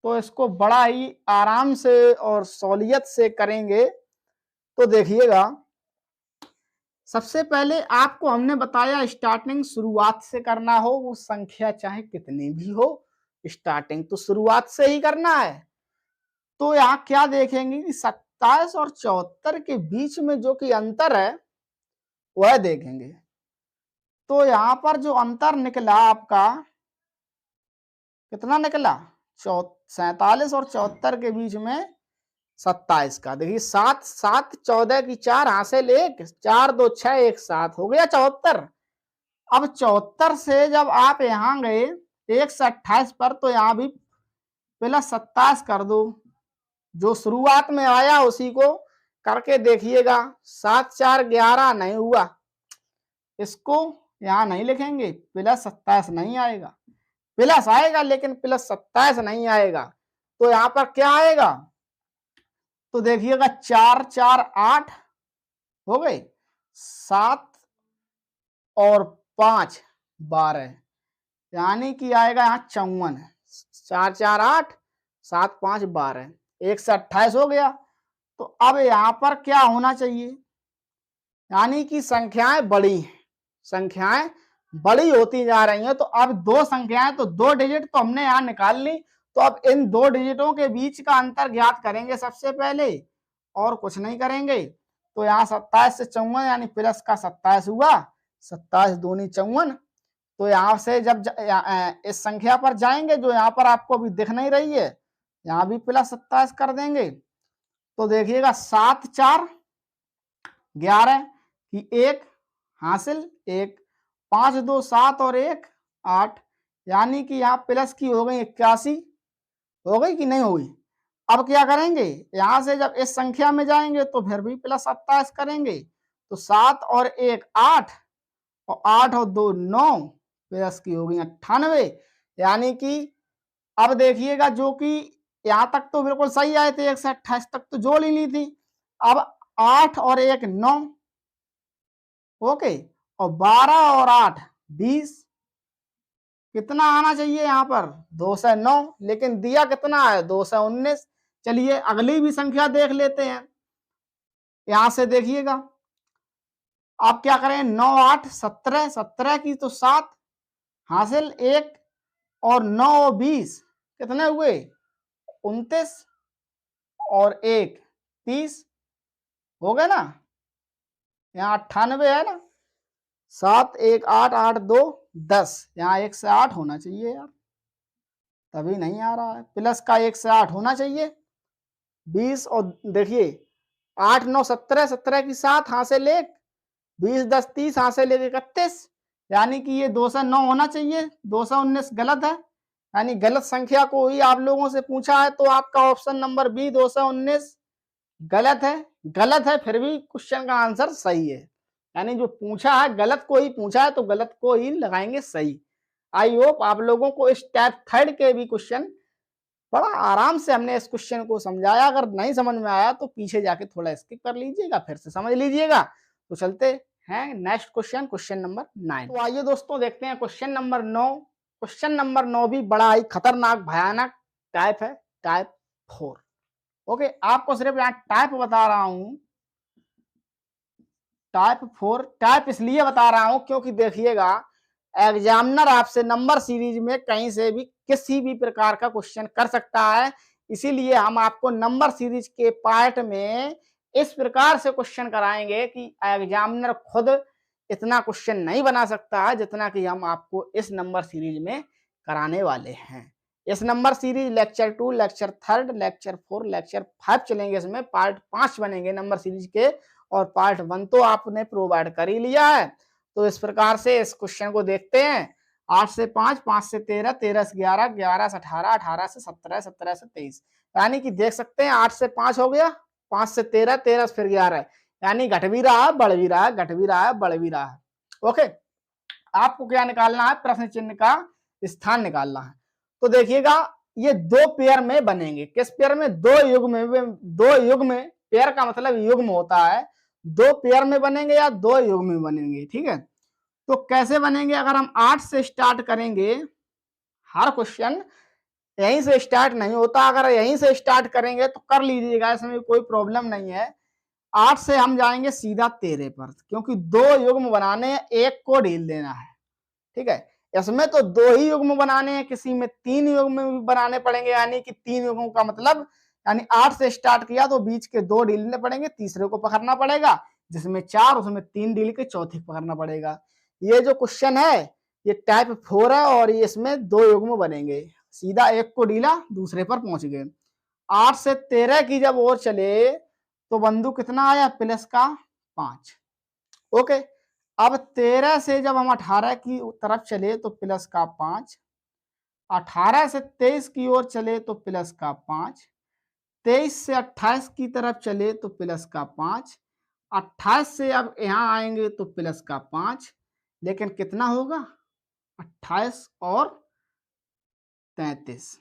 Speaker 1: तो इसको बड़ा ही आराम से और सहूलियत से करेंगे। तो देखिएगा सबसे पहले आपको हमने बताया स्टार्टिंग शुरुआत से करना हो, वो संख्या चाहे कितनी भी हो, स्टार्टिंग तो शुरुआत से ही करना है। तो यहाँ क्या देखेंगे कि 27 और 74 के बीच में जो कि अंतर है वह देखेंगे। तो यहाँ पर जो अंतर निकला आपका कितना निकला, 47 और 74 के बीच में 27 का। देखिए 7 7 14 की 4 हासिल 1, 4 2 6 1 7 हो गया 74। अब 74 से जब आप यहाँ गए 1 से 28 पर, तो यहाँ भी प्लस 27 कर दो, जो शुरुआत में आया उसी को करके देखिएगा। 7 4 11 नहीं हुआ, इसको यहाँ नहीं लिखेंगे, प्लस 27 नहीं आएगा, प्लस आएगा लेकिन प्लस 27 नहीं आएगा। तो यहाँ पर क्या आएगा, तो देखिएगा 4 4 8 हो गए, 7 और 5 12, यानी कि आएगा यहाँ 54। 4 4 8 7 5 12, 1 से 28 हो गया। तो अब यहाँ पर क्या होना चाहिए, यानी कि संख्याएं बड़ी होती जा रही हैं। तो अब दो संख्याएं, तो 2 डिजिट तो हमने यहाँ निकाल ली। तो अब इन 2 डिजिटों के बीच का अंतर ज्ञात करेंगे सबसे पहले, और कुछ नहीं करेंगे। तो यहाँ 27 से 54 यानी प्लस का 27 हुआ, 27 दूनी 54। तो यहाँ से जब इस संख्या पर जाएंगे जो यहाँ पर आपको अभी दिख नहीं रही है, यहाँ भी प्लस 27 कर देंगे। तो देखिएगा 7 4 11 की 1 हासिल 1, 5 2 7 और 1 8, यानी कि यहाँ प्लस की हो गई 81। हो गई कि नहीं हुई। अब क्या करेंगे, यहां से जब इस संख्या में जाएंगे तो फिर भी प्लस 27 करेंगे। तो 7 और 1 8 और 8 और 2 9, प्लस की हो गई 98, यानी कि अब देखिएगा जो कि यहां तक तो बिल्कुल सही आए थे, 1 से 28 तक तो जोड़ ही ली थी। अब 8 और 1 9, ओके, और 12 और 8 20, कितना आना चाहिए यहाँ पर 2 से 9, लेकिन दिया कितना है 2 से 19। चलिए अगली भी संख्या देख लेते हैं। यहां से देखिएगा आप क्या करें, 9 8 17, 17 की तो 7 हासिल 1 और 9 20, कितने हुए 29 और 1 30, हो गए ना। यहाँ 98 है ना, 7 1 8 8 2 10, यहाँ 1 से 8 होना चाहिए यार, तभी नहीं आ रहा है। प्लस का 1 से 8 होना चाहिए 20, और देखिए 8 9 17, 17 की 7 हासिल 1, 20 10 30 हासिल 1 31, यानी कि ये 2 से 9 होना चाहिए। 2 से 19 गलत है, यानी गलत संख्या को ही आप लोगों से पूछा है। तो आपका ऑप्शन नंबर बी 2 से 19 गलत है, फिर भी क्वेश्चन का आंसर सही है। यानी जो पूछा है गलत को ही पूछा है, तो गलत को ही लगाएंगे सही। आई होप आप लोगों को इस टाइप थर्ड के भी क्वेश्चन बड़ा आराम से हमने इस क्वेश्चन को समझाया। अगर नहीं समझ में आया तो पीछे जाके थोड़ा स्किप कर लीजिएगा, फिर से समझ लीजिएगा। तो चलते हैं नेक्स्ट क्वेश्चन, क्वेश्चन नंबर 9। तो आइए दोस्तों देखते हैं क्वेश्चन नंबर 9। क्वेश्चन नंबर 9 भी बड़ा ही खतरनाक भयानक टाइप है, टाइप 4। ओके, आपको सिर्फ यहाँ टाइप बता रहा हूं, टाइप 4। टाइप इसलिए बता रहा हूं क्योंकि देखिएगा एग्जामिनर आपसे नंबर सीरीज में कहीं से भी किसी भी प्रकार का क्वेश्चन कर सकता है। इसीलिए हम आपको नंबर सीरीज के पार्ट में इस प्रकार से क्वेश्चन कराएंगे कि एग्जामिनर खुद इतना क्वेश्चन नहीं बना सकता है जितना कि हम आपको इस नंबर सीरीज में कराने वाले हैं। इस number series lecture 2, lecture 3, lecture 4, lecture 5 चलेंगे। इसमें पार्ट 5 बनेंगे नंबर सीरीज के, और पार्ट 1 तो आपने प्रोवाइड कर ही लिया है। तो इस प्रकार से इस क्वेश्चन को देखते हैं। 8 से 5, 5 से 13, 13 से 11, 11 से 18, 18 से 17, 17 से 23। यानी कि देख सकते हैं 8 से 5 हो गया, 5 से 13, 13 से फिर 11, यानी घट भी रहा है, बढ़ भी रहा है, घट भी रहा है, बढ़ भी रहा है। ओके, आपको क्या निकालना है? प्रश्न चिन्ह का स्थान निकालना है। तो देखिएगा ये दो पेयर में बनेंगे। किस पेयर में? दो युग्म में। दो युग्म, पेयर का मतलब युग्म होता है। दो पेयर में बनेंगे या दो युग्म में बनेंगे, ठीक है। तो कैसे बनेंगे? अगर हम 8 से स्टार्ट करेंगे, हर क्वेश्चन यहीं से स्टार्ट नहीं होता। अगर यहीं से स्टार्ट करेंगे तो कर लीजिएगा, इसमें कोई प्रॉब्लम नहीं है। 8 से हम जाएंगे सीधा 13 पर, क्योंकि दो युग्म बनाने हैं, एक को ढील देना है, ठीक है। इसमें तो दो ही युग्म बनाने हैं, किसी में 3 युग्म भी बनाने पड़ेंगे, यानी कि 3 युग्मों का मतलब, यानी 8 से स्टार्ट किया तो बीच के 2 ढीलने पड़ेंगे, तीसरे को पकड़ना पड़ेगा, जिसमें 4, उसमें 3 ढील के चौथे को पकड़ना पड़ेगा। ये जो क्वेश्चन है ये टाइप 4 है, और ये इसमें 2 युग्म बनेंगे। सीधा एक को ढीला, दूसरे पर पहुंच गए। 8 से 13 की जब और चले तो बंधु कितना आया? प्लस का 5। ओके, अब 13 से जब हम 18 की तरफ चले तो प्लस का 5, 18 से 23 की ओर चले तो प्लस का 5, 23 से 28 की तरफ चले तो प्लस का 5, 28 से अब यहाँ आएंगे तो प्लस का 5, लेकिन कितना होगा? 28 और 33,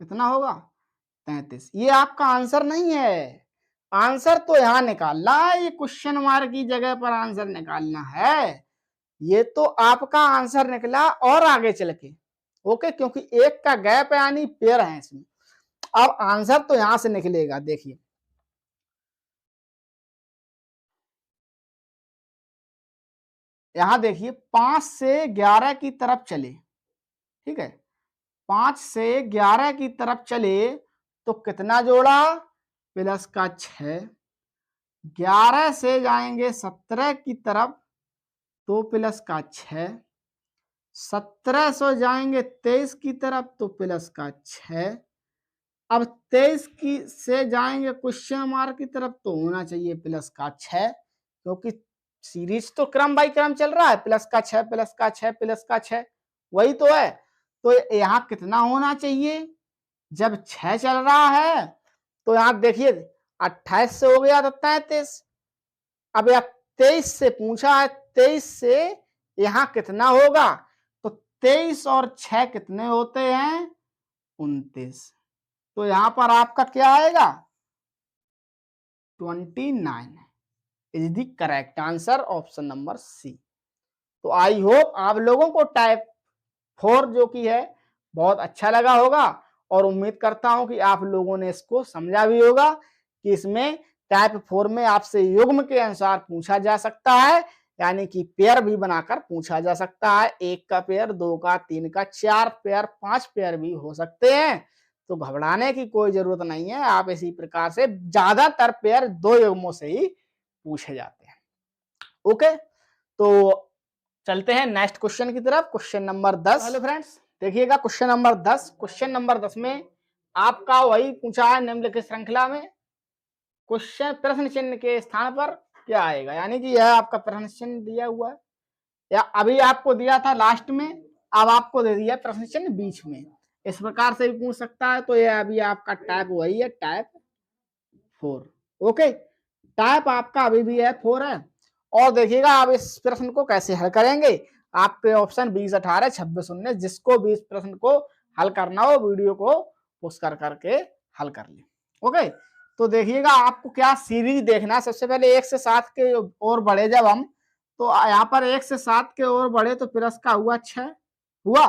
Speaker 1: कितना होगा? 33। ये आपका आंसर नहीं है। आंसर तो यहाँ निकालना है, ये क्वेश्चन मार्क की जगह पर आंसर निकालना है। ये तो आपका आंसर निकला और आगे चल के, ओके, क्योंकि एक का गैप है, यानी पेयर है इसमें। अब आंसर तो यहां से निकलेगा। देखिए यहां देखिए, 5 से 11 की तरफ चले, ठीक है, 5 से 11 की तरफ चले तो कितना जोड़ा? प्लस का 6। 11 से जाएंगे 17 की तरफ तो प्लस का 6। 17 से जाएंगे 23 की तरफ तो प्लस का 6। अब 23 की से जाएंगे क्वेश्चन मार्क की तरफ तो होना चाहिए प्लस का 6, क्योंकि सीरीज तो क्रम बाई क्रम चल रहा है। प्लस का 6, प्लस का 6, प्लस का 6, वही तो है। तो यहाँ कितना होना चाहिए? जब 6 चल रहा है तो यहाँ देखिए 28 से हो गया था 33। अब यहाँ 23 से पूछा है, 23 से यहाँ कितना होगा? तो 23 और 6 कितने होते हैं? 29। तो यहां पर आपका क्या आएगा? 29 is the correct answer, option number C. तो आई होप आप लोगों को टाइप 4 जो की है बहुत अच्छा लगा होगा, और उम्मीद करता हूं कि आप लोगों ने इसको समझा भी होगा कि इसमें टाइप 4 में आपसे युग्म के अनुसार पूछा जा सकता है, यानी कि पेयर भी बनाकर पूछा जा सकता है। 1 का पेयर, 2 का, 3 का, 4 पेयर, 5 पेयर भी हो सकते हैं। तो घबराने की कोई जरूरत नहीं है। आप इसी प्रकार से ज्यादातर पेयर 2 युग्मों से ही पूछे जाते हैं। ओके, तो चलते हैं नेक्स्ट क्वेश्चन की तरफ, क्वेश्चन नंबर 10। हेलो फ्रेंड्स, देखिएगा क्वेश्चन नंबर 10। क्वेश्चन नंबर 10 में आपका वही पूछा है निम्नलिखित श्रृंखला में क्वेश्चन प्रश्न चिन्ह के स्थान पर क्या आएगा, यानी कि यह आपका प्रश्न चिन्ह दिया हुआ है, या अभी आपको दिया था लास्ट में, अब आपको दे दिया प्रश्न चिन्ह बीच में। इस प्रकार से भी पूछ सकता है। तो यह अभी आपका टाइप वही है, टाइप 4। ओके, टाइप आपका अभी भी है 4 है। और देखिएगा आप इस प्रश्न को कैसे हल करेंगे। आपके ऑप्शन 20, 18, 26, 19, जिसको भी इस प्रश्न को हल करना हो वीडियो को पुश कर करके हल कर लें। ओके, तो देखिएगा आपको क्या सीरीज देखना है। सबसे पहले 1 से 7 के ओर बढ़े जब हम, तो यहाँ पर 1 से 7 के ओर बढ़े तो प्लस का हुआ 6 हुआ।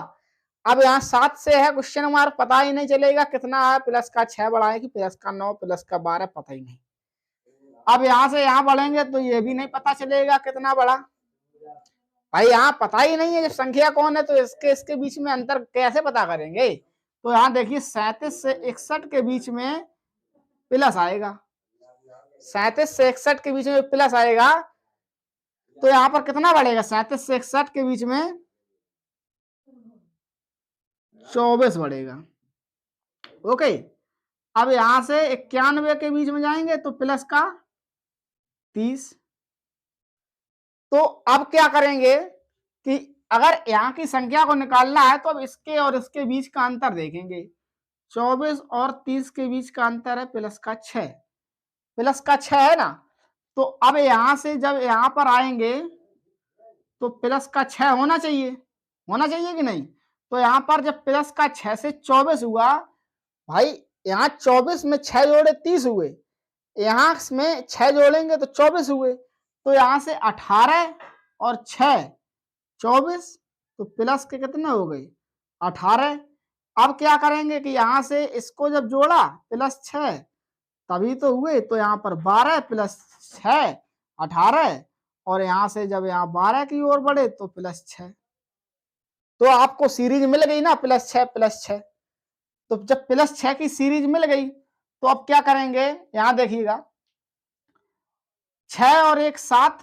Speaker 1: अब यहाँ 7 से है क्वेश्चन मार्क, पता ही नहीं चलेगा कितना है, प्लस का 6 बढ़ाए कि प्लस का 9 प्लस का 12, पता ही नहीं। अब यहाँ से यहाँ बढ़ेंगे तो ये भी नहीं पता चलेगा कितना बढ़ा भाई, यहाँ पता ही नहीं है। जब संख्या कौन है तो इसके बीच में अंतर कैसे पता करेंगे। तो यहाँ देखिए 37 से 61 के बीच में प्लस आएगा, 37 से 61 के बीच में प्लस आएगा, तो यहाँ पर कितना बढ़ेगा, 37 से 61 के बीच में 24 बढ़ेगा। ओके, अब यहां से 91 के बीच में जाएंगे तो प्लस का 30। तो अब क्या करेंगे कि अगर यहाँ की संख्या को निकालना है तो अब इसके और इसके बीच का अंतर देखेंगे। 24 और 30 के बीच का अंतर है प्लस का 6, प्लस का 6 है ना। तो अब यहां से जब यहां पर आएंगे तो प्लस का 6 होना चाहिए, होना चाहिए कि नहीं। तो यहां पर जब प्लस का 6 से 24 हुआ भाई, यहाँ 24 में 6 जोड़े 30 हुए, यहाँ में 6 जोड़ेंगे तो 24 हुए, तो यहाँ से 18 और 6 24, तो प्लस के कितने हो गए 18। अब क्या करेंगे कि यहाँ से इसको जब जोड़ा प्लस 6 तभी तो हुए, तो यहाँ पर 12 प्लस 6 18, और यहाँ से जब यहाँ 12 की ओर बढ़े तो प्लस 6। तो आपको सीरीज मिल गई ना, प्लस 6 प्लस 6। तो जब प्लस 6 की सीरीज मिल गई तो अब क्या करेंगे, यहां देखिएगा 6 और 1 7,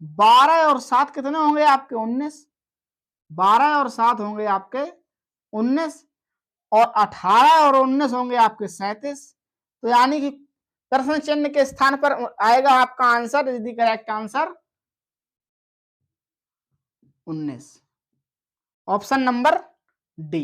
Speaker 1: 12 और 7 कितने होंगे आपके 19, 12 और 7 होंगे आपके 19, और 18 और 19 होंगे आपके 37। तो यानी कि प्रश्न चिन्ह के स्थान पर आएगा आपका answer, is the correct answer 19, option number D.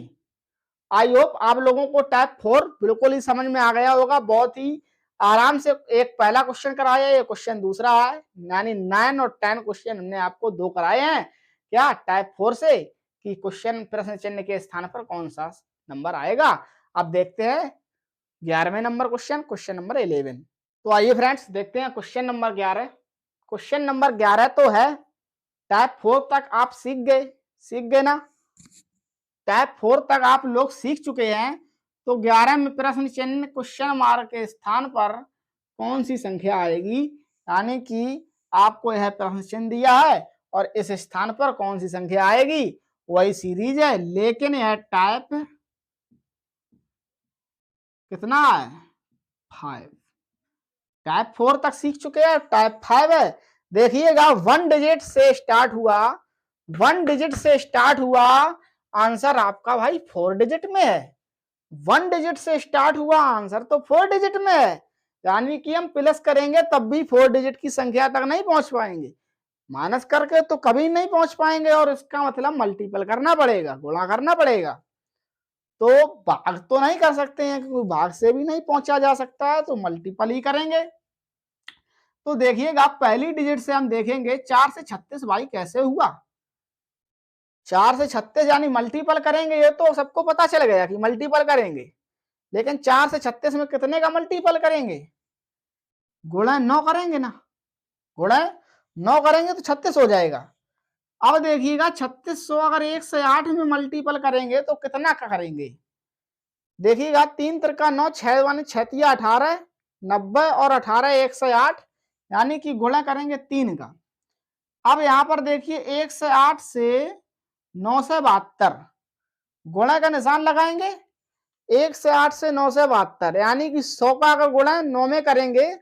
Speaker 1: I hope आप लोगों को टाइप 4 बिल्कुल ही समझ में आ गया होगा। बहुत ही आराम से एक पहला क्वेश्चन कराया, ये क्वेश्चन दूसरा है, यानी 9 और 10 क्वेश्चन हमने आपको दो कराए हैं क्या टाइप 4 से, कि क्वेश्चन प्रश्न चिन्ह के स्थान पर कौन सा नंबर आएगा। अब देखते हैं 11वें नंबर क्वेश्चन, क्वेश्चन नंबर 11। तो आइए फ्रेंड्स देखते हैं क्वेश्चन नंबर 11। क्वेश्चन नंबर 11 तो है टाइप 4 तक आप सीख गए ना, टाइप 4 तक आप लोग सीख चुके हैं। तो 11 में प्रश्न चिन्ह क्वेश्चन मार्क के स्थान पर कौन सी संख्या आएगी, यानी कि आपको यह प्रश्न चिन्ह दिया है और इस स्थान पर कौन सी संख्या आएगी, वही सीरीज है, लेकिन यह टाइप कितना है 5। टाइप 4 तक सीख चुके हैं, टाइप 5 है। देखिएगा 1 डिजिट से स्टार्ट हुआ, 1 डिजिट से स्टार्ट हुआ, आंसर आपका भाई 4 डिजिट में है। 1 डिजिट से स्टार्ट हुआ, आंसर तो 4 डिजिट में है, यानी कि हम प्लस करेंगे तब भी 4 डिजिट की संख्या तक नहीं पहुंच पाएंगे, माइनस करके तो कभी नहीं पहुंच पाएंगे, और इसका मतलब मल्टीपल करना पड़ेगा, गुणा करना पड़ेगा। तो भाग तो नहीं कर सकते हैं, क्योंकि भाग से भी नहीं पहुंचा जा सकता है, तो मल्टीपल ही करेंगे। तो देखिएगा पहली डिजिट से हम देखेंगे 4 से 36 भाई कैसे हुआ, 4 से 36 यानी मल्टीपल करेंगे, ये तो सबको पता चल गया कि मल्टीपल करेंगे, लेकिन 4 से 36 में कितने का मल्टीपल करेंगे, गुणा 9 करेंगे ना, गुणा 9 करेंगे तो 36 हो जाएगा। अब देखिएगा 3600 अगर 1 से 8 में मल्टीपल करेंगे तो कितना का करेंगे, देखिएगा 3 त्रिका 9, 6 वन 6 18, 90 और 18 1 से 8, यानी कि गुणा करेंगे 3 का। अब यहाँ पर देखिए 1 से 8 से 9 से 72, गुणा का निशान लगाएंगे, 1 से 8 से 9 से 72, यानी कि 100 का अगर गुणा 9 में करेंगे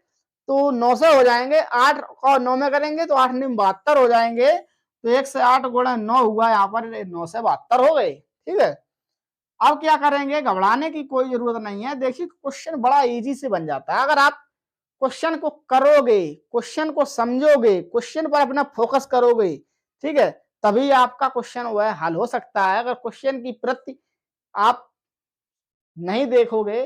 Speaker 1: तो 9 से हो जाएंगे, 8 और 9 में करेंगे तो 8 9 72 हो जाएंगे। तो 1 से 8 गुणा 9 हुआ, यहाँ पर 9 से 72 हो गए। ठीक है, अब क्या करेंगे, घबराने की कोई जरूरत नहीं है। देखिए क्वेश्चन बड़ा इजी से बन जाता है, अगर आप क्वेश्चन को करोगे, क्वेश्चन को समझोगे, क्वेश्चन पर अपना फोकस करोगे, ठीक है, तभी आपका क्वेश्चन वह हल हो सकता है। अगर क्वेश्चन की प्रति आप नहीं देखोगे,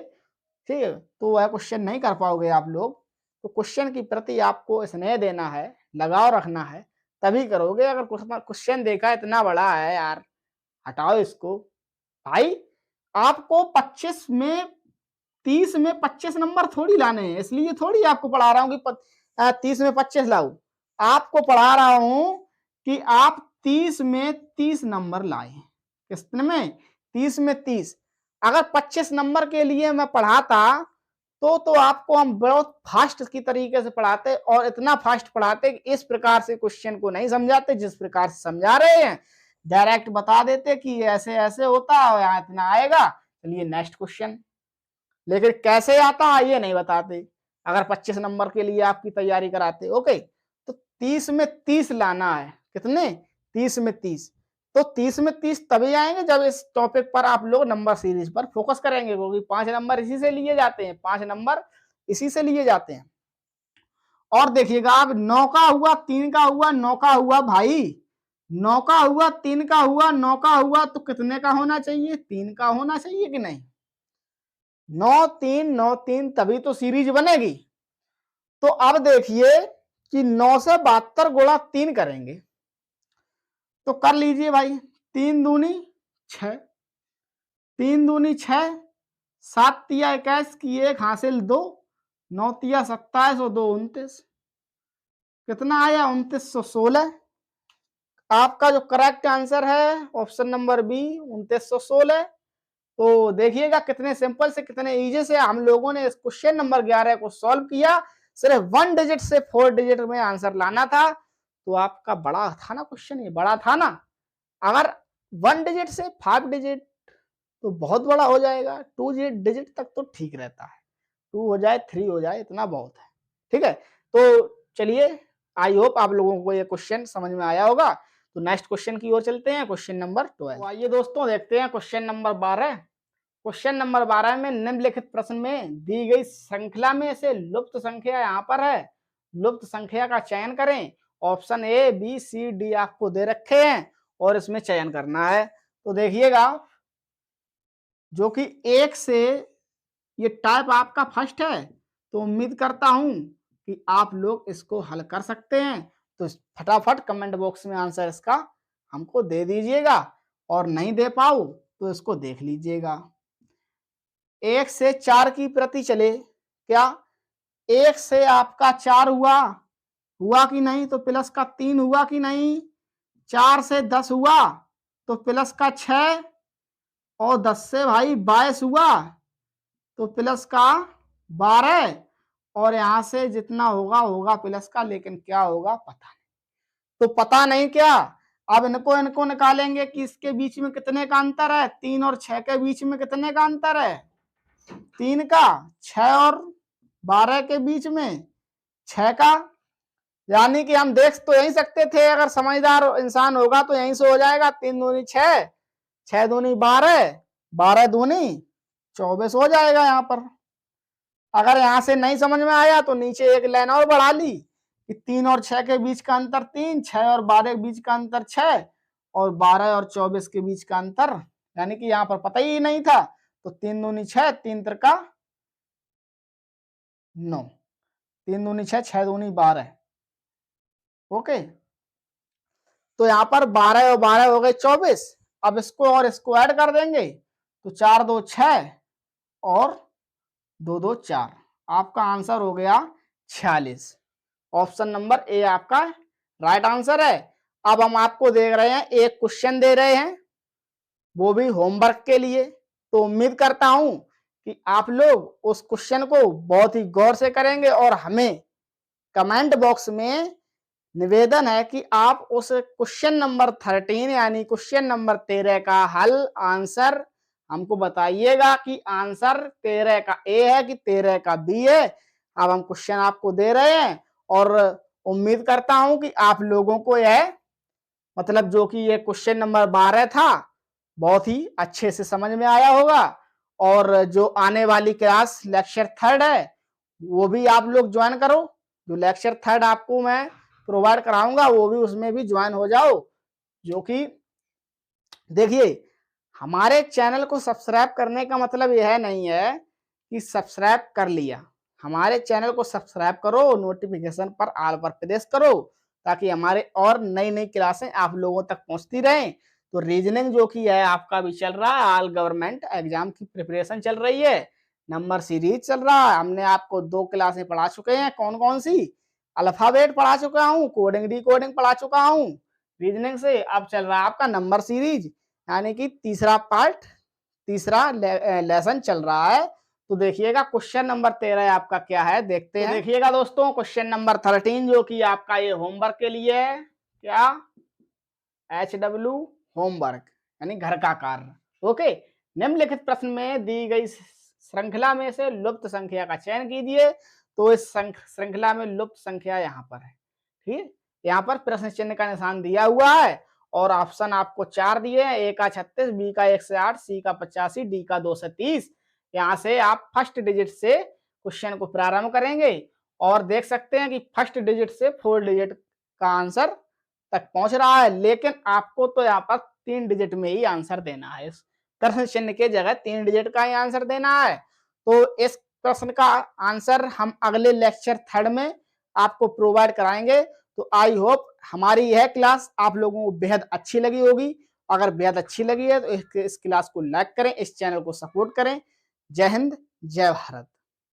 Speaker 1: ठीक है, तो वह क्वेश्चन नहीं कर पाओगे आप लोग। तो क्वेश्चन की प्रति आपको स्नेह देना है, लगाव रखना है, तभी करोगे। अगर क्वेश्चन देखा इतना बड़ा है यार, हटाओ इसको भाई। आपको 25 में 30 में 25 नंबर थोड़ी लाने हैं, इसलिए थोड़ी आपको पढ़ा रहा हूं कि 30 में 25 लाओ। आपको पढ़ा रहा हूं कि आप 30 में 30 नंबर लाए। कितने में? 30 में 30। अगर 25 नंबर के लिए मैं पढ़ाता तो आपको हम बहुत फास्ट की तरीके से पढ़ाते, और इतना फास्ट पढ़ाते कि इस प्रकार से क्वेश्चन को नहीं समझाते जिस प्रकार से समझा रहे हैं। डायरेक्ट बता देते कि ऐसे ऐसे होता है, यहाँ इतना आएगा, चलिए नेक्स्ट क्वेश्चन। लेकिन कैसे आता है ये नहीं बताते, अगर 25 नंबर के लिए आपकी तैयारी कराते। ओके, तो 30 में 30 लाना है। कितने? 30 में 30। तो 30 में 30 तभी आएंगे जब इस टॉपिक पर आप लोग नंबर सीरीज पर फोकस करेंगे, क्योंकि 5 नंबर इसी से लिए जाते हैं, 5 नंबर इसी से लिए जाते हैं। और देखिएगा अब 9 का हुआ, 3 का हुआ, 9 का हुआ भाई, 9 का हुआ, 3 का हुआ, 9 का हुआ, तो कितने का होना चाहिए? 3 का होना चाहिए कि नहीं? 9 3 9 3 तभी तो सीरीज बनेगी। तो अब देखिए कि 9 से 72 गुणा 3 करेंगे, तो कर लीजिए भाई। 3 दूनी 6, 3 दूनी 6, 7 तिया 21 की 1 हासिल 2, 9 तिया 27 और 2 29। कितना आया? 2916। आपका जो करेक्ट आंसर है ऑप्शन नंबर बी 2916। तो देखिएगा कितने सिंपल से, कितने इजी से हम लोगों ने इस क्वेश्चन नंबर 11 को सॉल्व किया। सिर्फ 1 डिजिट से 4 डिजिट में आंसर लाना था। तो आपका बड़ा था ना क्वेश्चन, ये बड़ा था ना। अगर 1 डिजिट से 5 डिजिट तो बहुत बड़ा हो जाएगा, 2 डिजिट तक तो ठीक रहता है, 2 हो जाए 3 हो जाए इतना बहुत है। ठीक है, तो चलिए, आई होप आप लोगों को ये क्वेश्चन समझ में आया होगा। तो नेक्स्ट क्वेश्चन की ओर चलते हैं, क्वेश्चन नंबर 12। तो आइए दोस्तों देखते हैं क्वेश्चन नंबर 12। क्वेश्चन नंबर 12 में निम्नलिखित प्रश्न में दी गई श्रृंखला में से लुप्त संख्या यहाँ पर है, लुप्त संख्या का चयन करें। Option A B C D आपको दे रखे हैं और इसमें चयन करना है। तो देखिएगा, जो कि 1 से ये टाइप आपका फर्स्ट है, तो उम्मीद करता हूं कि आप लोग इसको हल कर सकते हैं। तो फटाफट कमेंट बॉक्स में आंसर इसका हमको दे दीजिएगा, और नहीं दे पाओ तो इसको देख लीजिएगा। 1 से 4 की प्रति चले, क्या 1 से आपका 4 हुआ कि नहीं? तो प्लस का 3 हुआ कि नहीं? 4 से 10 हुआ तो प्लस का 6, और 10 से भाई 22 हुआ तो प्लस का 12, और यहां से जितना होगा होगा प्लस का, लेकिन क्या होगा पता नहीं। तो पता नहीं क्या, अब इनको निकालेंगे कि इसके बीच में कितने का अंतर है। 3 और 6 के बीच में कितने का अंतर है? 3 का। 6 और 12 के बीच में 6 का। यानी कि हम देख तो यही सकते थे, अगर समझदार इंसान होगा तो यहीं से हो जाएगा। 3 दूनी 6, 6 दूनी 12, 12 दूनी 24 हो जाएगा यहाँ पर। अगर यहां से नहीं समझ में आया तो नीचे एक लाइन और बढ़ा ली कि 3 और 6 के बीच का अंतर 3, 6 और 12 के बीच का अंतर 6, और 12 और 24 के बीच का अंतर, यानी कि यहाँ पर पता ही नहीं था। तो 3 दूनी 6, 3 त्रिका 9, 3 दूनी 6, 6 दूनी 12। ओके, तो यहाँ पर 12 और 12 हो गए 24। अब इसको और इसको ऐड कर देंगे तो 4 2 6 और 2 2 4। आपका आंसर हो गया 46। ऑप्शन नंबर ए आपका राइट आंसर है। अब हम आपको दे रहे हैं, एक क्वेश्चन दे रहे हैं, वो भी होमवर्क के लिए। तो उम्मीद करता हूं कि आप लोग उस क्वेश्चन को बहुत ही गौर से करेंगे, और हमें कमेंट बॉक्स में निवेदन है कि आप उस क्वेश्चन नंबर 13 यानी क्वेश्चन नंबर 13 का हल आंसर हमको बताइएगा कि आंसर 13 का ए है कि 13 का बी है। अब हम क्वेश्चन आपको दे रहे हैं, और उम्मीद करता हूं कि आप लोगों को यह मतलब जो कि ये क्वेश्चन नंबर 12 था बहुत ही अच्छे से समझ में आया होगा। और जो आने वाली क्लास लेक्चर 3 है वो भी आप लोग ज्वाइन करो। जो लेक्चर 3 आपको मैं प्रोवाइड कराऊंगा वो भी, उसमें भी ज्वाइन हो जाओ। जो कि देखिए, हमारे चैनल को सब्सक्राइब करने का मतलब यह नहीं है कि सब्सक्राइब कर लिया। हमारे चैनल को सब्सक्राइब करो, नोटिफिकेशन पर ऑल पर प्रेस करो, ताकि हमारे और नई नई क्लासें आप लोगों तक पहुंचती रहें। तो रीजनिंग जो कि है आपका भी चल रहा है, ऑल गवर्नमेंट एग्जाम की प्रिपरेशन चल रही है, नंबर सीरीज चल रहा है। हमने आपको 2 क्लासें पढ़ा चुके हैं, कौन कौन सी, अल्फाबेट पढ़ा चुका हूँ, कोडिंग डिकोडिंग पढ़ा चुका हूँ रीजनिंग से। अब चल रहा है आपका नंबर सीरीज, यानी कि तीसरा पार्ट, तीसरा लेसन चल रहा है। तो देखिएगा क्वेश्चन नंबर 13 आपका क्या है, देखते हैं। देखिएगा दोस्तों क्वेश्चन नंबर 13 जो कि आपका ये होमवर्क के लिए है, क्या, HW होमवर्क यानी घर का कार्य। ओके, निम्नलिखित प्रश्न में दी गई श्रृंखला में से लुप्त संख्या का चयन कीजिए। तो इस श्रृंखला में लुप्त संख्या यहाँ पर है, ठीक, यहाँ पर प्रश्न चिन्ह का निशान दिया हुआ है और ऑप्शन आपको 4 दिए हैं, A का 36, B का 1 से 8, C का 85, D का 2 से 30। यहाँ से आप फर्स्ट डिजिट से क्वेश्चन को प्रारंभ करेंगे और देख सकते हैं कि फर्स्ट डिजिट से 4 डिजिट का आंसर तक पहुंच रहा है, लेकिन आपको तो यहाँ पर 3 डिजिट में ही आंसर देना है, इस प्रश्न चिन्ह के जगह 3 डिजिट का ही आंसर देना है। तो इस प्रश्न का आंसर हम अगले लेक्चर 3 में आपको प्रोवाइड कराएंगे। तो आई होप हमारी यह क्लास आप लोगों को बेहद अच्छी लगी होगी। अगर बेहद अच्छी लगी है तो इस क्लास को लाइक करें, इस चैनल को सपोर्ट करें। जय हिंद, जय भारत।